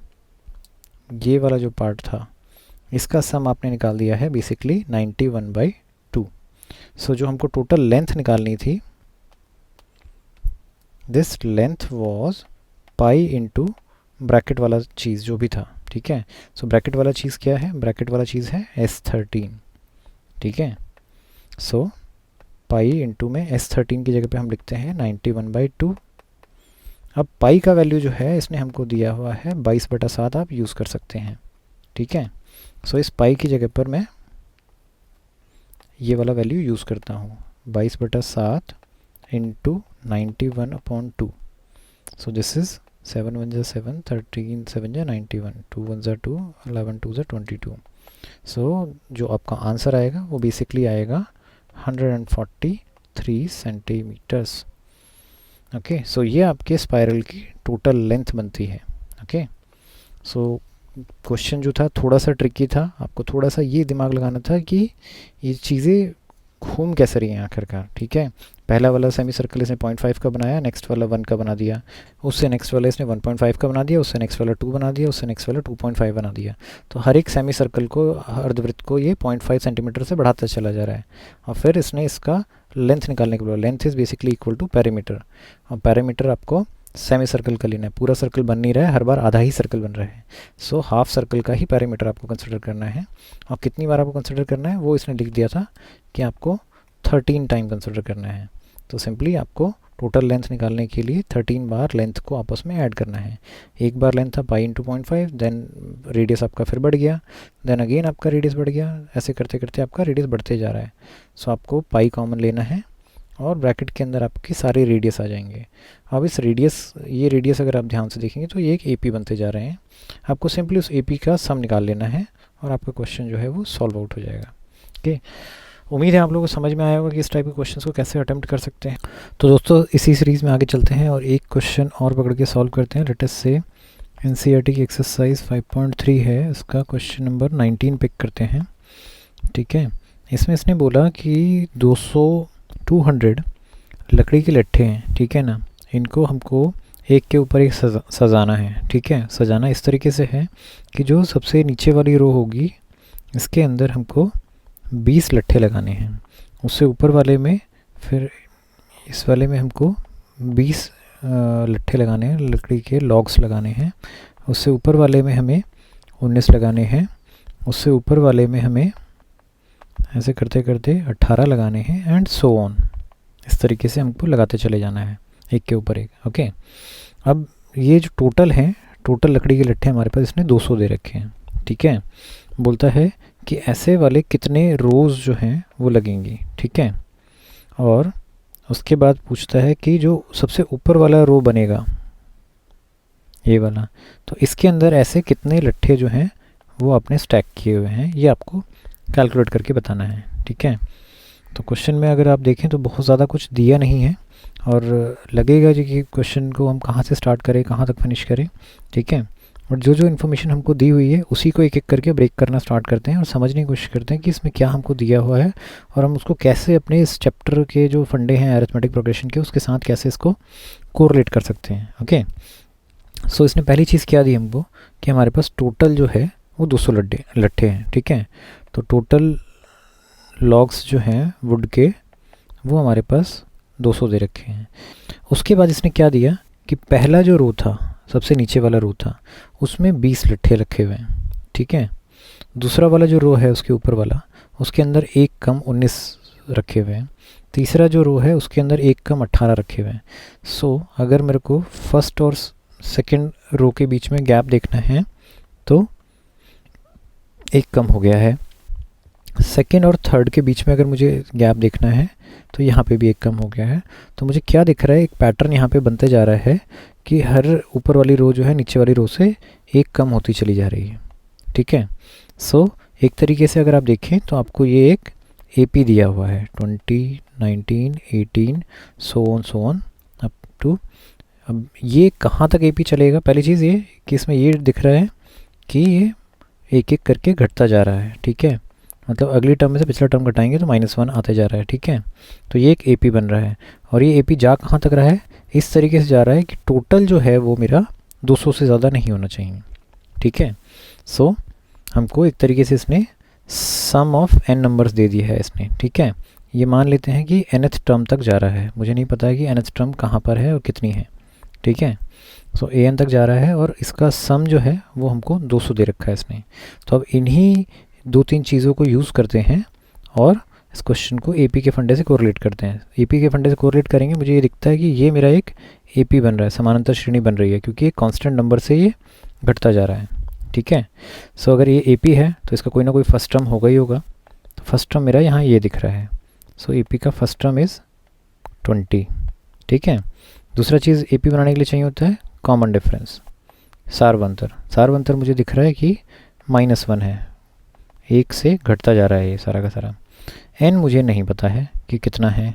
ये वाला जो पार्ट था, इसका सम आपने निकाल दिया है बेसिकली 91/2। सो जो हमको टोटल लेंथ निकालनी थी, this length was pi into bracket वाला चीज़ जो भी था, ठीक है। सो ब्रैकेट वाला चीज़ क्या है, ब्रैकेट वाला चीज़ है S13, ठीक है। सो पाई इंटू में S13 की जगह पे हम लिखते हैं 91/2। अब पाई का वैल्यू जो है इसने हमको दिया हुआ है 22/7, आप यूज़ कर सकते हैं, ठीक है। सो इस पाई की जगह पर मैं ये वाला वैल्यू यूज़ करता हूँ, 22/7 इंटू 91/2। सो दिस इज़ 7 1 जा 7, 13 7 जा 91, 2 1 जा 2, 11 2 जा 22। सो जो आपका आंसर आएगा वो बेसिकली आएगा 143 सेंटीमीटर्स। ओके, सो ये आपके स्पाइरल की टोटल लेंथ बनती है। ओके, सो क्वेश्चन जो था थोड़ा सा ट्रिकी था, आपको थोड़ा सा ये दिमाग लगाना था कि ये चीज़ें घूम कैसे रही हैं आखिरकार। ठीक है, पहला वाला सेमी सर्कल इसने 0.5 का बनाया, नेक्स्ट वाला 1 का बना दिया, उससे नेक्स्ट वाला इसने 1.5 का बना दिया, उससे नेक्स्ट वाला 2 बना दिया, उससे नेक्स्ट वाला 2.5 बना दिया। तो हर एक सेमी सर्कल को, अर्धवृत्त को ये 0.5 सेंटीमीटर से बढ़ाता चला जा रहा है। और फिर इसने इसका लेंथ निकालने के लिए, length is basically equal to perimeter, और पेरीमीटर आपको सेमी सर्कल का लेना है। पूरा सर्कल बन नहीं रहा है, हर बार आधा ही सर्कल बन रहा है। सो हाफ सर्कल का ही पेरीमीटर आपको कंसिडर करना है। और कितनी बार आपको कंसिडर करना है वो इसने लिख दिया था कि आपको 13 टाइम कंसिडर करना है। तो सिंपली आपको टोटल लेंथ निकालने के लिए 13 बार लेंथ को आपस में ऐड करना है। एक बार लेंथ था पाई इंटू 0.5, देन रेडियस आपका फिर बढ़ गया, देन अगेन आपका रेडियस बढ़ गया, ऐसे करते करते आपका रेडियस बढ़ते जा रहा है। सो आपको पाई कॉमन लेना है और ब्रैकेट के अंदर आपकी सारे रेडियस आ जाएंगे। अब इस रेडियस, ये रेडियस अगर आप ध्यान से देखेंगे तो ये एक एपी बनते जा रहे हैं। आपको सिंपली उस एपी का सम निकाल लेना है और आपका क्वेश्चन जो है वो सॉल्व आउट हो जाएगा। ओके, उम्मीद है आप लोगों को समझ में आया होगा कि इस टाइप के क्वेश्चंस को कैसे अटेम्प्ट कर सकते हैं। तो दोस्तों इसी सीरीज़ में आगे चलते हैं और एक क्वेश्चन और पकड़ के सॉल्व करते हैं। लेट अस से एनसीईआरटी की एक्सरसाइज 5.3 है, इसका क्वेश्चन नंबर 19 पिक करते हैं। ठीक है, इसमें इसने बोला कि 200 लकड़ी के लट्ठे हैं, ठीक है ना, इनको हमको एक के ऊपर एक सजाना है। ठीक है, सजाना इस तरीके से है कि जो सबसे नीचे वाली रो होगी इसके अंदर हमको 20 लट्ठे लगाने हैं, उससे ऊपर वाले में, फिर इस वाले में हमको 20 लट्ठे लगाने हैं, लकड़ी के लॉग्स लगाने हैं, उससे ऊपर वाले में हमें 19 लगाने हैं, उससे ऊपर वाले में हमें ऐसे करते करते 18 लगाने हैं, एंड सो ऑन। इस तरीके से हमको लगाते चले जाना है एक के ऊपर एक। ओके, अब ये जो टोटल है, टोटल लकड़ी के लट्ठे हमारे पास इसने 200 दे रखे हैं। ठीक है, बोलता है कि ऐसे वाले कितने रोज़ जो हैं वो लगेंगी। ठीक है, और उसके बाद पूछता है कि जो सबसे ऊपर वाला रो बनेगा ये वाला, तो इसके अंदर ऐसे कितने लट्ठे जो हैं वो आपने स्टैक किए हुए हैं, ये आपको कैलकुलेट करके बताना है। ठीक है, तो क्वेश्चन में अगर आप देखें तो बहुत ज़्यादा कुछ दिया नहीं है और लगेगा जी कि क्वेश्चन को हम कहाँ से स्टार्ट करें, कहाँ तक फिनिश करें। ठीक है, और जो जो इन्फॉर्मेशन हमको दी हुई है उसी को एक एक करके ब्रेक करना स्टार्ट करते हैं और समझने की कोशिश करते हैं कि इसमें क्या हमको दिया हुआ है और हम उसको कैसे अपने इस चैप्टर के जो फंडे हैं अरिथमेटिक प्रोग्रेशन के, उसके साथ कैसे इसको कोरिलेट कर सकते हैं। ओके, सो इसने पहली चीज़ क्या दी हमको कि हमारे पास टोटल जो है वो 200 लट्ठे हैं। ठीक है, तो टोटल लॉग्स जो हैं वुड के वो हमारे पास 200 दे रखे हैं। उसके बाद इसने क्या दिया कि पहला जो रो था, सबसे नीचे वाला रो था, उसमें 20 लट्ठे रखे हुए हैं। ठीक है, दूसरा वाला जो रो है उसके ऊपर वाला, उसके अंदर एक कम 19 रखे हुए हैं। तीसरा जो रो है उसके अंदर एक कम 18 रखे हुए हैं। सो अगर मेरे को फर्स्ट और सेकंड रो के बीच में गैप देखना है तो एक कम हो गया है। सेकंड और थर्ड के बीच में अगर मुझे गैप देखना है तो यहाँ पे भी एक कम हो गया है। तो मुझे क्या दिख रहा है, एक पैटर्न यहाँ पे बनते जा रहा है कि हर ऊपर वाली रो जो है नीचे वाली रो से एक कम होती चली जा रही है। ठीक है, सो एक तरीके से अगर आप देखें तो आपको ये एक एपी दिया हुआ है 20, 19, 18 सो ऑन अप टू। अब ये कहाँ तक एपी चलेगा, पहली चीज़ ये कि इसमें ये दिख रहा है कि ये एक एक करके घटता जा रहा है। ठीक है, मतलब अगली टर्म में से पिछला टर्म घटाएंगे तो -1 आते जा रहा है। ठीक है, तो ये एक एपी बन रहा है और ये एपी जा कहाँ तक रहा है, इस तरीके से जा रहा है कि टोटल जो है वो मेरा 200 से ज़्यादा नहीं होना चाहिए। ठीक है, सो हमको एक तरीके से इसने सम ऑफ n नंबर्स दे दिया है इसने। ठीक है, ये मान लेते हैं कि nth टर्म तक जा रहा है, मुझे नहीं पता है कि nth टर्म कहाँ पर है और कितनी है। ठीक है, सो an तक जा रहा है और इसका सम जो है वो हमको 200 दे रखा है इसने। तो अब इन्हीं 2-3 चीज़ों को यूज़ करते हैं और इस क्वेश्चन को एपी के फंडे से कोरिलेट करते हैं। एपी के फंडे से कोरिलेट करेंगे, मुझे ये दिखता है कि ये मेरा एक एपी बन रहा है, समानांतर श्रेणी बन रही है, क्योंकि एक कांस्टेंट नंबर से ये घटता जा रहा है। ठीक है, सो अगर ये एपी है तो इसका कोई ना कोई फर्स्ट टर्म होगा ही होगा। तो फर्स्ट टर्म मेरा यहाँ ये दिख रहा है। सो एपी का फर्स्ट टर्म इज़ 20। ठीक है, दूसरा चीज़ एपी बनाने के लिए चाहिए होता है कॉमन डिफरेंस, सारवंतर मुझे दिख रहा है कि -1 है, 1 से घटता जा रहा है ये सारा का सारा। n मुझे नहीं पता है कि कितना है,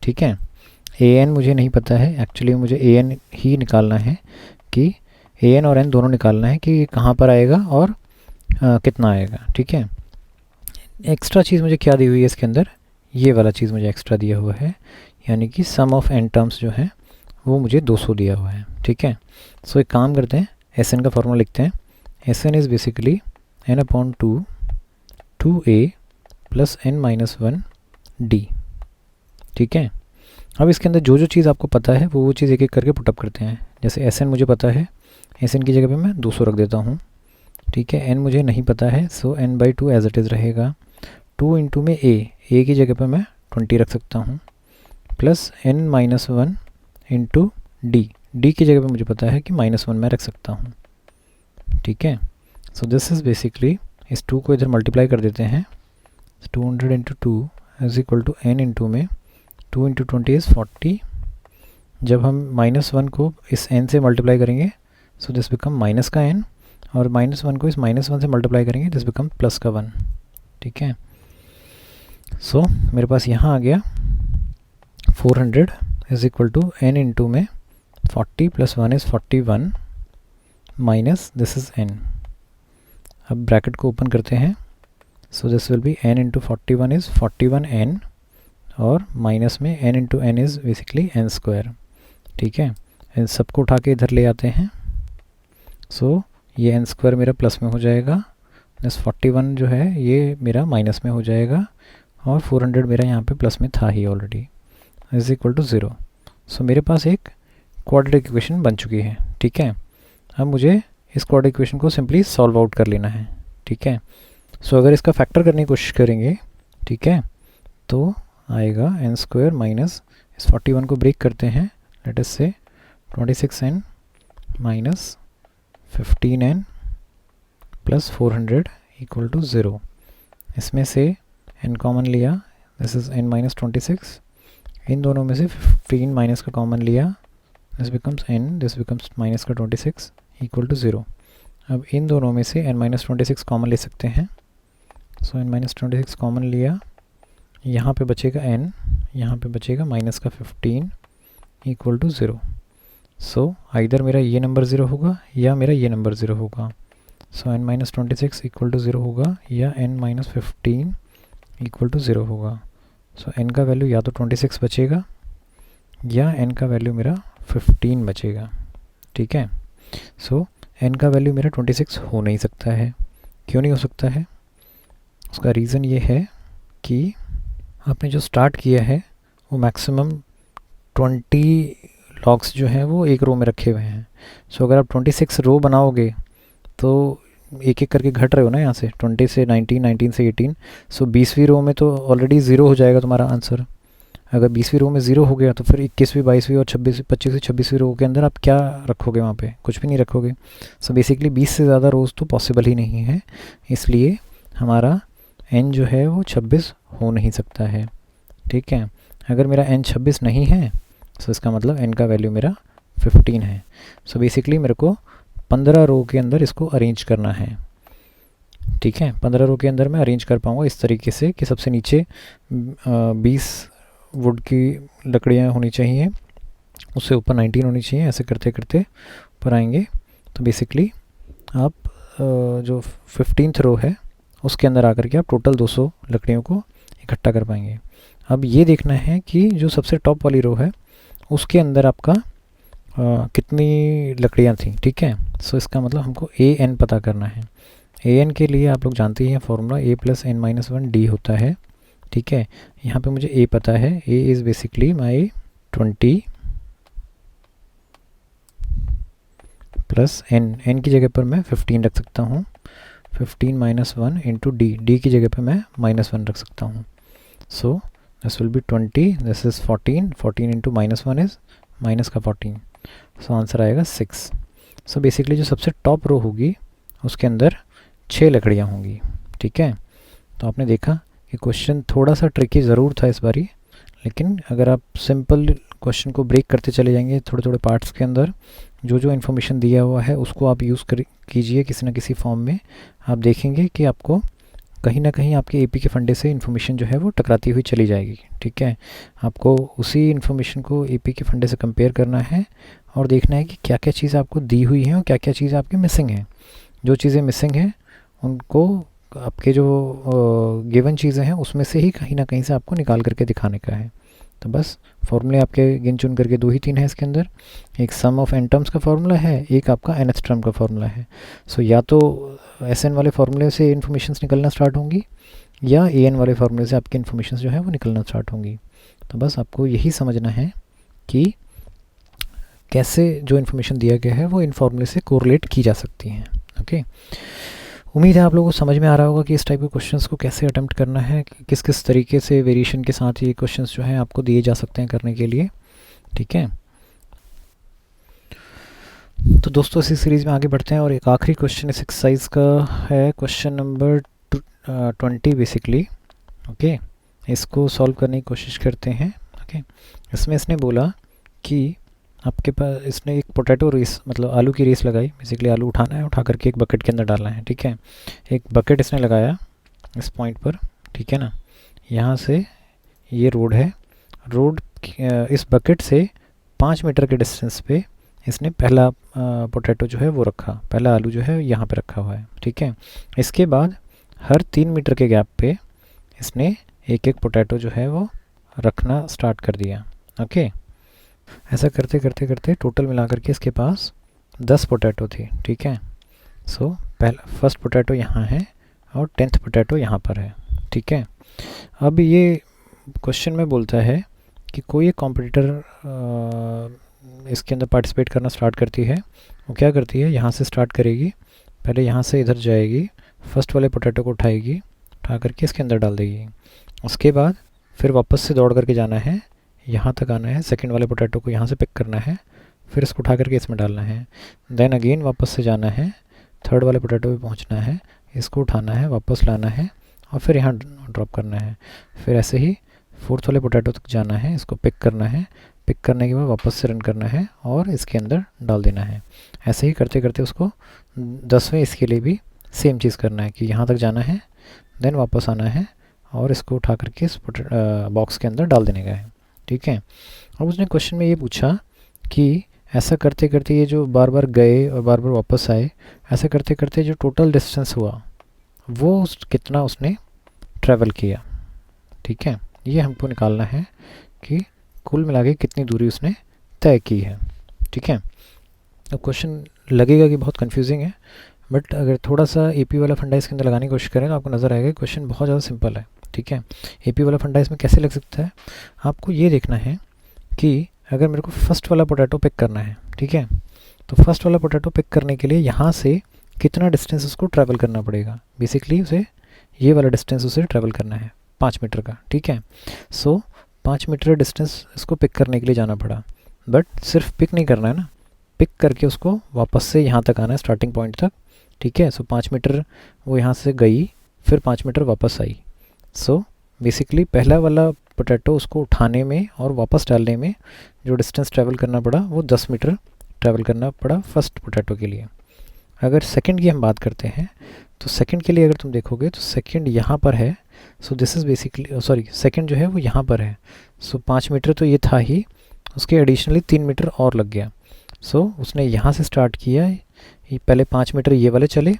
ठीक है। an मुझे नहीं पता है, एक्चुअली मुझे an ही निकालना है कि an और n दोनों निकालना है कि कहाँ पर आएगा और कितना आएगा, ठीक है। एक्स्ट्रा चीज़ मुझे क्या दी हुई है इसके अंदर, ये वाला चीज़ मुझे एक्स्ट्रा दिया हुआ है, यानी कि सम ऑफ n टर्म्स जो है वो मुझे 200 दिया हुआ है, ठीक है। सो एक काम करते हैं, Sn का फॉर्मूला लिखते हैं। Sn is basically n/2 2a plus n-1 d, ठीक है। अब इसके अंदर जो जो चीज़ आपको पता है वो चीज़ एक एक करके पुटअप करते हैं। जैसे Sn मुझे पता है, Sn की जगह पे मैं 200 रख देता हूँ, ठीक है। n मुझे नहीं पता है, सो n/2 एज इट इज़ रहेगा। 2 इंटू में a की जगह पे मैं 20 रख सकता हूँ, प्लस n-1 इंटू d की जगह पे मुझे पता है कि -1 मैं रख सकता हूँ, ठीक है। सो दिस इज़ बेसिकली, इस 2 को इधर मल्टीप्लाई कर देते हैं, 200 into 2 is equal to n into में 2 इंटू 20 इज़ 40। जब हम -1 को इस n से मल्टीप्लाई करेंगे सो दिस बिकम माइनस का n, और -1 को इस -1 से मल्टीप्लाई करेंगे दिस बिकम प्लस का 1, ठीक है। सो मेरे पास यहाँ आ गया 400 is equal to n into में 40 plus 1 is 41 minus this is n। अब ब्रैकेट को ओपन करते हैं, so this will be n into 41 is 41n, और माइनस में n into n is basically n square, ठीक है। इन सबको उठा के इधर ले आते हैं, सो ये n स्क्वायर मेरा प्लस में हो जाएगा, दिस 41 जो है ये मेरा माइनस में हो जाएगा, और 400 मेरा यहाँ पे प्लस में था ही ऑलरेडी, इज इक्वल टू 0। सो मेरे पास एक क्वाड्रेटिक इक्वेशन बन चुकी है, ठीक है। अब मुझे इस क्वाड्रेटिक इक्वेशन को सिंपली सॉल्व आउट कर लेना है, ठीक है। सो अगर इसका फैक्टर करने की कोशिश करेंगे, ठीक है, तो आएगा n स्क्वायर माइनस इस 41 को ब्रेक करते हैं, लेट अस से 26n minus 15n plus 400 equal to 0। इसमें से n कॉमन लिया, दिस इज़ n-26, इन दोनों में से 15 माइनस का कॉमन लिया, this becomes n, this becomes minus का 26 इक्वल टू 0। अब इन दोनों में से n-26 कॉमन ले सकते हैं, सो n-26 कॉमन लिया, यहाँ पे बचेगा n, यहाँ पे बचेगा माइनस का 15 इक्वल टू 0। सो आइदर मेरा ये नंबर 0 होगा या मेरा ये नंबर 0 होगा, सो n-26 इक्वल टू 0 होगा या n-15 इक्वल टू 0 होगा। सो n का वैल्यू या तो 26 बचेगा या n का वैल्यू मेरा 15 बचेगा, ठीक है। सो n का वैल्यू मेरा 26 हो नहीं सकता है। क्यों नहीं हो सकता है? उसका रीज़न ये है कि आपने जो स्टार्ट किया है वो मैक्सिमम 20 लॉग्स जो हैं वो एक रो में रखे हुए हैं। सो अगर आप 26 रो बनाओगे तो एक एक करके घट रहे हो ना, यहाँ से 20 से 19, 19 से 18, सो 20वीं रो में तो ऑलरेडी 0 हो जाएगा तुम्हारा आंसर। अगर 20वीं रो में 0 हो गया तो फिर 21वीं, 22वीं और 25वीं 26वीं रो के अंदर आप क्या रखोगे? वहाँ पे कुछ भी नहीं रखोगे। सो बेसिकली 20 से ज़्यादा रोज़ तो पॉसिबल ही नहीं है, इसलिए हमारा n जो है वो 26 हो नहीं सकता है, ठीक है। अगर मेरा n 26 नहीं है तो इसका मतलब n का वैल्यू मेरा 15 है। सो बेसिकली मेरे को 15 रो के अंदर इसको अरेंज करना है, ठीक है। 15 रो के अंदर मैं अरेंज कर पाऊँगा इस तरीके से कि सबसे नीचे 20 वुड की लकड़ियाँ होनी चाहिए, उससे ऊपर 19 होनी चाहिए, ऐसे करते करते ऊपर आएंगे। तो बेसिकली आप जो 15th रो है उसके अंदर आकर के आप टोटल 200 लकड़ियों को इकट्ठा कर पाएंगे। अब ये देखना है कि जो सबसे टॉप वाली रो है उसके अंदर आपका कितनी लकड़ियाँ थी, ठीक है। सो इसका मतलब हमको an पता करना है। an के लिए आप लोग जानते ही हैं formula a plus n-1 d होता है, ठीक है। यहाँ पे मुझे a पता है, a is basically my 20 plus n की जगह पर मैं 15 रख सकता हूँ, 15 माइनस 1 इंटू d की जगह पे मैं -1 रख सकता हूँ। सो this will B 20, this is 14 into -1 is minus का 14, सो आंसर आएगा 6। सो बेसिकली जो सबसे टॉप रो होगी उसके अंदर 6 लकड़ियाँ होंगी, ठीक है। तो आपने देखा कि क्वेश्चन थोड़ा सा ट्रिकी ज़रूर था इस बारी, लेकिन अगर आप सिंपल क्वेश्चन को ब्रेक करते चले जाएंगे थोड़े थोड़े पार्ट्स के अंदर, जो जो इन्फॉर्मेशन दिया हुआ है उसको आप यूज़ कीजिए किसी न किसी फॉर्म में। आप देखेंगे कि आपको कहीं ना कहीं आपके एपी के फंडे से इन्फॉर्मेशन जो है वो टकराती हुई चली जाएगी। ठीक है, आपको उसी इन्फॉर्मेशन को एपी के फंडे से कंपेयर करना है और देखना है कि क्या क्या चीज़ आपको दी हुई है और क्या क्या चीज़ आपकी मिसिंग है। जो चीज़ें मिसिंग हैं उनको आपके जो गिवन चीज़ें हैं उसमें से ही कहीं ना कहीं से आपको निकाल करके दिखाने का है। तो बस फॉर्मूले आपके गिन चुन करके 2 ही 3 है इसके अंदर। एक सम ऑफ एन टर्म्स का फार्मूला है, एक आपका nth टर्म का फार्मूला है। सो या तो एस एन वाले फार्मूले से इन्फॉर्मेशन निकलना स्टार्ट होंगी या ए एन वाले फार्मूले से आपकी इन्फॉर्मेशन जो है वो निकलना स्टार्ट होंगी। तो बस आपको यही समझना है कि कैसे जो इन्फॉर्मेशन दिया गया है वो इन फार्मूले से कोरिलेट की जा सकती हैं। ओके, उम्मीद है आप लोगों को समझ में आ रहा होगा कि इस टाइप के क्वेश्चंस को कैसे अटेम्प्ट करना है, किस किस तरीके से वेरिएशन के साथ ये क्वेश्चंस जो हैं आपको दिए जा सकते हैं करने के लिए। ठीक है, तो दोस्तों इसी सीरीज़ में आगे बढ़ते हैं और एक आखिरी क्वेश्चन इस एक्सरसाइज का है, क्वेश्चन नंबर 20 बेसिकली। ओके, इसको सॉल्व करने की कोशिश करते हैं। ओके, इसमें इसने बोला कि आपके पास इसने एक पोटैटो रेस मतलब आलू की रेस लगाई। बेसिकली आलू उठाना है, उठा करके एक बकेट के अंदर डालना है। ठीक है, एक बकेट इसने लगाया इस पॉइंट पर। ठीक है ना, यहाँ से ये रोड है, रोड इस बकेट से 5 मीटर के डिस्टेंस पे इसने पहला पोटैटो जो है वो रखा, पहला आलू जो है यहाँ पे रखा हुआ है। ठीक है, इसके बाद हर 3 मीटर के गैप पे इसने एक एक पोटैटो जो है वो रखना स्टार्ट कर दिया। ओके, ऐसा करते करते करते टोटल मिला करके इसके पास 10 पोटैटो थी। ठीक है, सो पहला फर्स्ट पोटैटो यहाँ है और 10th पोटैटो यहाँ पर है। ठीक है, अब ये क्वेश्चन में बोलता है कि कोई एक कॉम्पिटिटर इसके अंदर पार्टिसिपेट करना स्टार्ट करती है। वो क्या करती है, यहाँ से स्टार्ट करेगी, पहले यहाँ से इधर जाएगी, फर्स्ट वाले पोटैटो को उठाएगी, उठा करके इसके अंदर डाल देगी। उसके बाद फिर वापस से दौड़ करके जाना है, यहाँ तक आना है, सेकंड वाले पोटैटो को यहाँ से पिक करना है, फिर इसको उठा करके इसमें डालना है। देन अगेन वापस से जाना है, थर्ड वाले पोटैटो पे पहुँचना है, इसको उठाना है, वापस लाना है और फिर यहाँ ड्रॉप करना है। फिर ऐसे ही फोर्थ वाले पोटैटो तक जाना है, इसको पिक करना है, पिक करने के बाद वापस से रन करना है और इसके अंदर डाल देना है। ऐसे ही करते करते उसको 10वें इसके लिए भी सेम चीज़ करना है कि यहाँ तक जाना है, देन वापस आना है और इसको उठा करके इस बॉक्स के अंदर डाल देने का है। ठीक है, अब उसने क्वेश्चन में ये पूछा कि ऐसा करते करते ये जो बार बार गए और बार बार वापस आए, ऐसा करते करते जो टोटल डिस्टेंस हुआ वो कितना उसने ट्रैवल किया। ठीक है, ये हमको निकालना है कि कुल मिला के कितनी दूरी उसने तय की है। ठीक है, अब क्वेश्चन लगेगा कि बहुत कंफ्यूजिंग है, बट अगर थोड़ा सा एपी वाला फंडा इसके अंदर लगाने की कोशिश करें तो आपको नज़र आएगा क्वेश्चन बहुत ज़्यादा सिंपल है। ठीक है, एपी वाला फंडा इसमें कैसे लग सकता है, आपको ये देखना है कि अगर मेरे को फर्स्ट वाला पोटैटो पिक करना है, ठीक है, तो फर्स्ट वाला पोटैटो पिक करने के लिए यहाँ से कितना डिस्टेंस उसको ट्रैवल करना पड़ेगा। बेसिकली उसे ये वाला डिस्टेंस उसे ट्रैवल करना है 5 मीटर का। ठीक है, सो 5 मीटर डिस्टेंस इसको पिक करने के लिए जाना पड़ा, बट सिर्फ पिक नहीं करना है ना, पिक करके उसको वापस से यहाँ तक आना है स्टार्टिंग पॉइंट तक। ठीक है, सो 5 मीटर वो यहाँ से गई, फिर 5 मीटर वापस आई। सो बेसिकली पहला वाला पोटैटो उसको उठाने में और वापस डालने में जो डिस्टेंस ट्रैवल करना पड़ा वो 10 मीटर ट्रैवल करना पड़ा फर्स्ट पोटैटो के लिए। अगर सेकंड की हम बात करते हैं तो सेकंड के लिए अगर तुम देखोगे तो सेकंड यहाँ पर है, so this is basically sorry second जो है वो यहाँ पर है। सो 5 मीटर तो ये था ही, उसके एडिशनली 3 मीटर और लग गया। सो उसने यहाँ से स्टार्ट किया, पहले 5 मीटर ये वाले चले,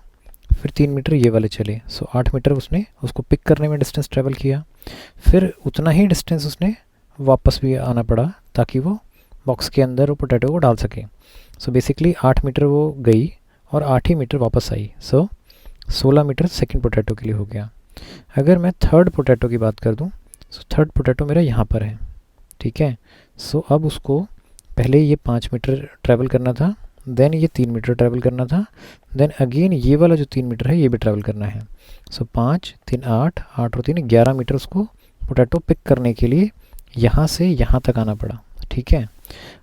फिर 3 मीटर ये वाले चले, सो 8 मीटर उसने उसको पिक करने में डिस्टेंस ट्रैवल किया। फिर उतना ही डिस्टेंस उसने वापस भी आना पड़ा ताकि वो बॉक्स के अंदर वो पोटैटो को डाल सके। सो बेसिकली 8 मीटर वो गई और 8 ही मीटर वापस आई। सो 16 मीटर सेकंड पोटैटो के लिए हो गया। अगर मैं थर्ड पोटैटो की बात कर दूं, सो थर्ड पोटैटो मेरा यहाँ पर है। ठीक है, सो अब उसको पहले ये 5 मीटर ट्रैवल करना था, देन ये 3 मीटर ट्रैवल करना था, देन अगेन ये वाला जो 3 मीटर है ये भी ट्रैवल करना है। सो 5 3 8 8 और 3 11 मीटर उसको पोटैटो पिक करने के लिए यहाँ से यहाँ तक आना पड़ा। ठीक है,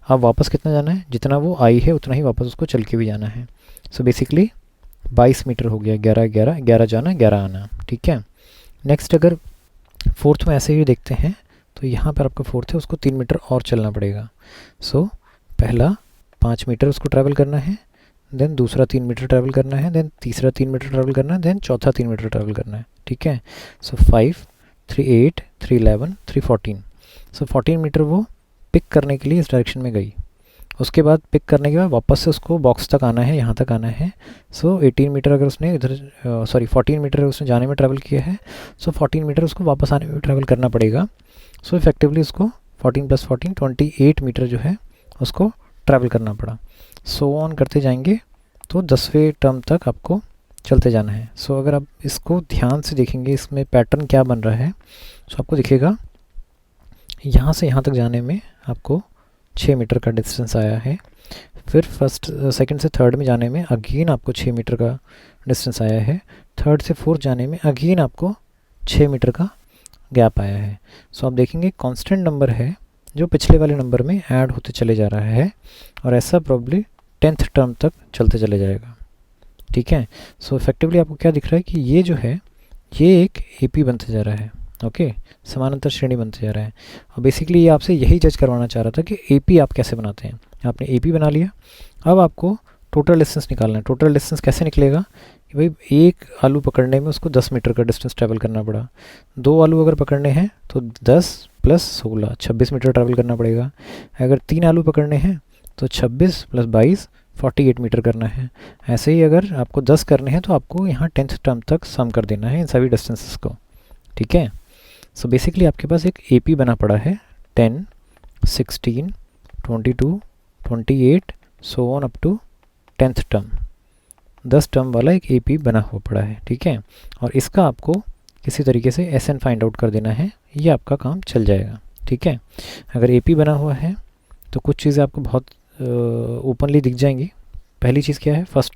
अब वापस कितना जाना है, जितना वो आई है उतना ही वापस उसको चल के भी जाना है। सो बेसिकली 22 मीटर हो गया, 11 11 11 जाना 11 आना। ठीक है, नेक्स्ट अगर फोर्थ में ऐसे ही देखते हैं तो यहाँ पर आपका फोर्थ है, उसको 3 मीटर और चलना पड़ेगा। सो पहला 5 मीटर उसको ट्रैवल करना है, देन दूसरा 3 मीटर ट्रैवल करना है, देन तीसरा 3 मीटर ट्रैवल करना है, देन चौथा 3 मीटर ट्रैवल करना है, ठीक है। सो 5, 3 8, 3 11, 3 14। सो 14 मीटर वो पिक करने के लिए इस डायरेक्शन में गई। उसके बाद पिक करने के बाद वापस से उसको बॉक्स तक आना है, यहाँ तक आना है। सो 18 मीटर अगर उसने इधर 14 मीटर उसने जाने में ट्रैवल किया है, सो 14 मीटर उसको वापस आने में ट्रैवल करना पड़ेगा। सो इफेक्टिवली उसको 14 + 14 28 मीटर जो है उसको ट्रैवल करना पड़ा। सो ऑन करते जाएंगे तो 10वें टर्म तक आपको चलते जाना है। सो अगर आप इसको ध्यान से देखेंगे इसमें पैटर्न क्या बन रहा है, सो आपको दिखेगा यहाँ से यहाँ तक जाने में आपको 6 मीटर का डिस्टेंस आया है। फिर फर्स्ट सेकंड से थर्ड में जाने में अगेन आपको 6 मीटर का डिस्टेंस आया है। थर्ड से फोर्थ जाने में अगेन आपको 6 मीटर का गैप आया है। सो आप देखेंगे कांस्टेंट नंबर है जो पिछले वाले नंबर में ऐड होते चले जा रहा है, और ऐसा प्रॉब्ली 10th टर्म तक चलते चले जाएगा, ठीक है। सो इफेक्टिवली आपको क्या दिख रहा है कि ये जो है ये एक AP बनते जा रहा है, ओके, समानांतर श्रेणी बनते जा रहा है। और बेसिकली ये आपसे यही जज करवाना चाह रहा था कि AP आप कैसे बनाते हैं। आपने AP बना लिया, अब आपको टोटल डिस्टेंस निकालना है। टोटल डिस्टेंस कैसे निकलेगा कि भाई एक आलू पकड़ने में उसको 10 मीटर का डिस्टेंस ट्रैवल करना पड़ा, 2 आलू अगर पकड़ने हैं तो 10 + 16 26 मीटर ट्रैवल करना पड़ेगा। अगर 3 आलू पकड़ने हैं तो 26 + 22 48 मीटर करना है। ऐसे ही अगर आपको 10 करने हैं तो आपको यहाँ 10th टर्म तक सम कर देना है इन सभी डिस्टेंसेस को, ठीक है। सो बेसिकली आपके पास एक AP बना पड़ा है 10, 16, 22, 28 so on up to 10th term. 10 term वाला एक AP बना हुआ पड़ा है, ठीक है। और इसका आपको किसी तरीके से SN फाइंड आउट कर देना है, ये आपका काम चल जाएगा, ठीक है। अगर AP बना हुआ है तो कुछ चीज़ें आपको बहुत ओपनली दिख जाएंगी। पहली चीज़ क्या है, फर्स्ट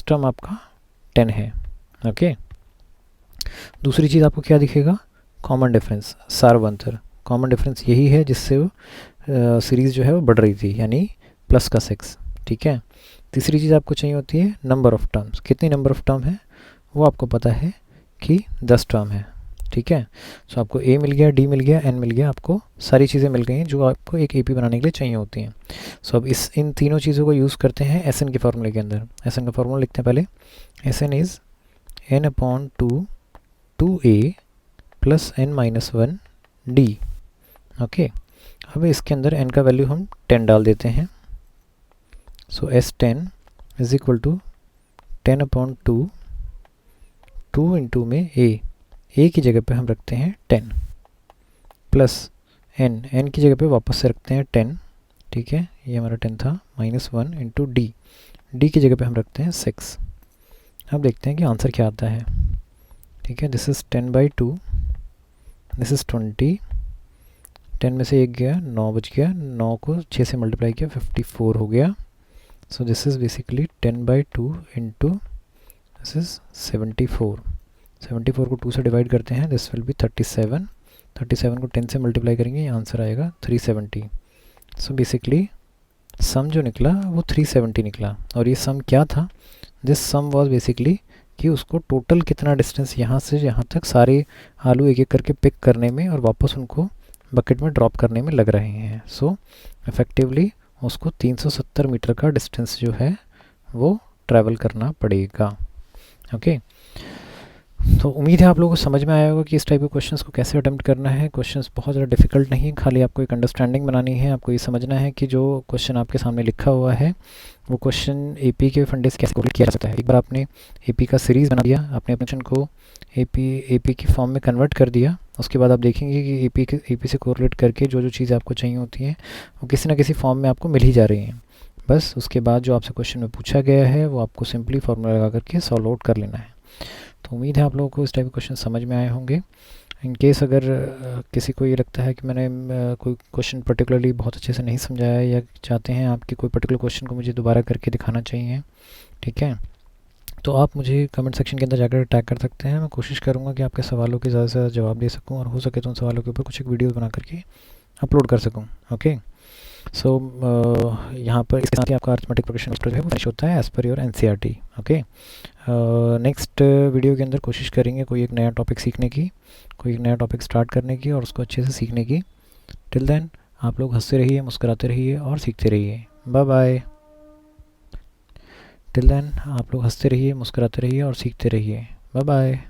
टर्म आपका 10 है, ओके। दूसरी चीज़ आपको क्या दिखेगा, कॉमन डिफरेंस, सार्वंतर। कॉमन डिफरेंस यही है जिससे वो सीरीज़ जो है वो बढ़ रही थी, यानी प्लस का 6, ठीक है। तीसरी चीज़ आपको चाहिए होती है नंबर ऑफ़ टर्म्स। कितनी नंबर ऑफ़ टर्म है वो आपको पता है कि 10 टर्म है, ठीक है। सो आपको A मिल गया, D मिल गया, N मिल गया, आपको सारी चीज़ें मिल गई हैं जो आपको एक AP बनाने के लिए चाहिए होती हैं। सो अब इन तीनों चीज़ों को यूज़ करते हैं SN के फार्मूले के अंदर। SN का फार्मूला लिखते हैं पहले, SN is n/2 2A + n-1 D, okay. अब इसके अंदर n का वैल्यू हम 10 डाल देते हैं। सो S10 = 10/2 2 × में A की जगह पे हम रखते हैं 10 प्लस n की जगह पे वापस से रखते हैं 10, ठीक है, ये हमारा 10 था, -1 × D की जगह पे हम रखते हैं 6। अब देखते हैं कि आंसर क्या आता है, ठीक है। दिस इज़ 10/2, दिस इज़ 20, 10 में से 1 गया, 9 बच गया, 9 को 6 से मल्टीप्लाई किया 54 हो गया। So this is basically 10/2 × this is 74। 74 को 2 से डिवाइड करते हैं, दिस विल बी 37। 37 को 10 से मल्टीप्लाई करेंगे, ये आंसर आएगा 370। सो बेसिकली सम जो निकला वो 370 निकला। और ये सम क्या था, दिस सम वाज बेसिकली कि उसको टोटल कितना डिस्टेंस यहाँ से यहाँ तक सारे आलू एक एक करके पिक करने में और वापस उनको बकेट में ड्रॉप करने में लग रहे हैं। सो इफ़ेक्टिवली उसको 370 मीटर का डिस्टेंस जो है वो ट्रैवल करना पड़ेगा, ओके। तो उम्मीद है आप लोगों को समझ में आया होगा कि इस टाइप के क्वेश्चंस को कैसे अटेम्प्ट करना है। क्वेश्चंस बहुत ज़्यादा डिफिकल्ट नहीं है, खाली आपको एक अंडरस्टैंडिंग बनानी है। आपको ये समझना है कि जो क्वेश्चन आपके सामने लिखा हुआ है वो क्वेश्चन AP के फंडे से कैसे कोरिलेट किया जा सकता है। एक बार आपने AP का सीरीज़ बना दिया, आपने अपने क्वेश्चन को AP की फॉर्म में कन्वर्ट कर दिया, उसके बाद आप देखेंगे कि AP से कोरिलेट करके जो जो चीज़ें आपको चाहिए होती हैं वो किसी ना किसी फॉर्म में आपको मिल ही जा रही हैं। बस उसके बाद जो आपसे क्वेश्चन में पूछा गया है वो आपको सिंपली फार्मूला लगा करके सॉल्व आउट कर लेना है। तो उम्मीद है आप लोगों को इस टाइप के क्वेश्चन समझ में आए होंगे। इन केस अगर किसी को ये लगता है कि मैंने कोई क्वेश्चन पर्टिकुलरली बहुत अच्छे से नहीं समझाया या चाहते हैं आपके कोई पर्टिकुलर क्वेश्चन को मुझे दोबारा करके दिखाना चाहिए, ठीक है, तो आप मुझे कमेंट सेक्शन के अंदर जाकर टैग कर सकते हैं। मैं कोशिश करूँगा कि आपके सवालों के ज़्यादा से ज़्यादा जवाब दे सकूँ और हो सके तो उन सवालों के ऊपर कुछ एक वीडियोज़ बना करके अपलोड कर सकूँ, ओके। सो यहाँ पर इसके साथ ही आपका अरिथमेटिक प्रोग्रेशन जो है वो फिनिश होता है as per your NCERT, okay. Next video के अंदर कोशिश करेंगे कोई एक नया टॉपिक सीखने की, कोई एक नया टॉपिक स्टार्ट करने की और उसको अच्छे से सीखने की। टिल देन आप लोग हंसते रहिए, मुस्कुराते रहिए और सीखते रहिए। Bye bye. टिल देन आप लोग हंसते रहिए, मुस्कुराते रहिए और सीखते रहिए। Bye bye.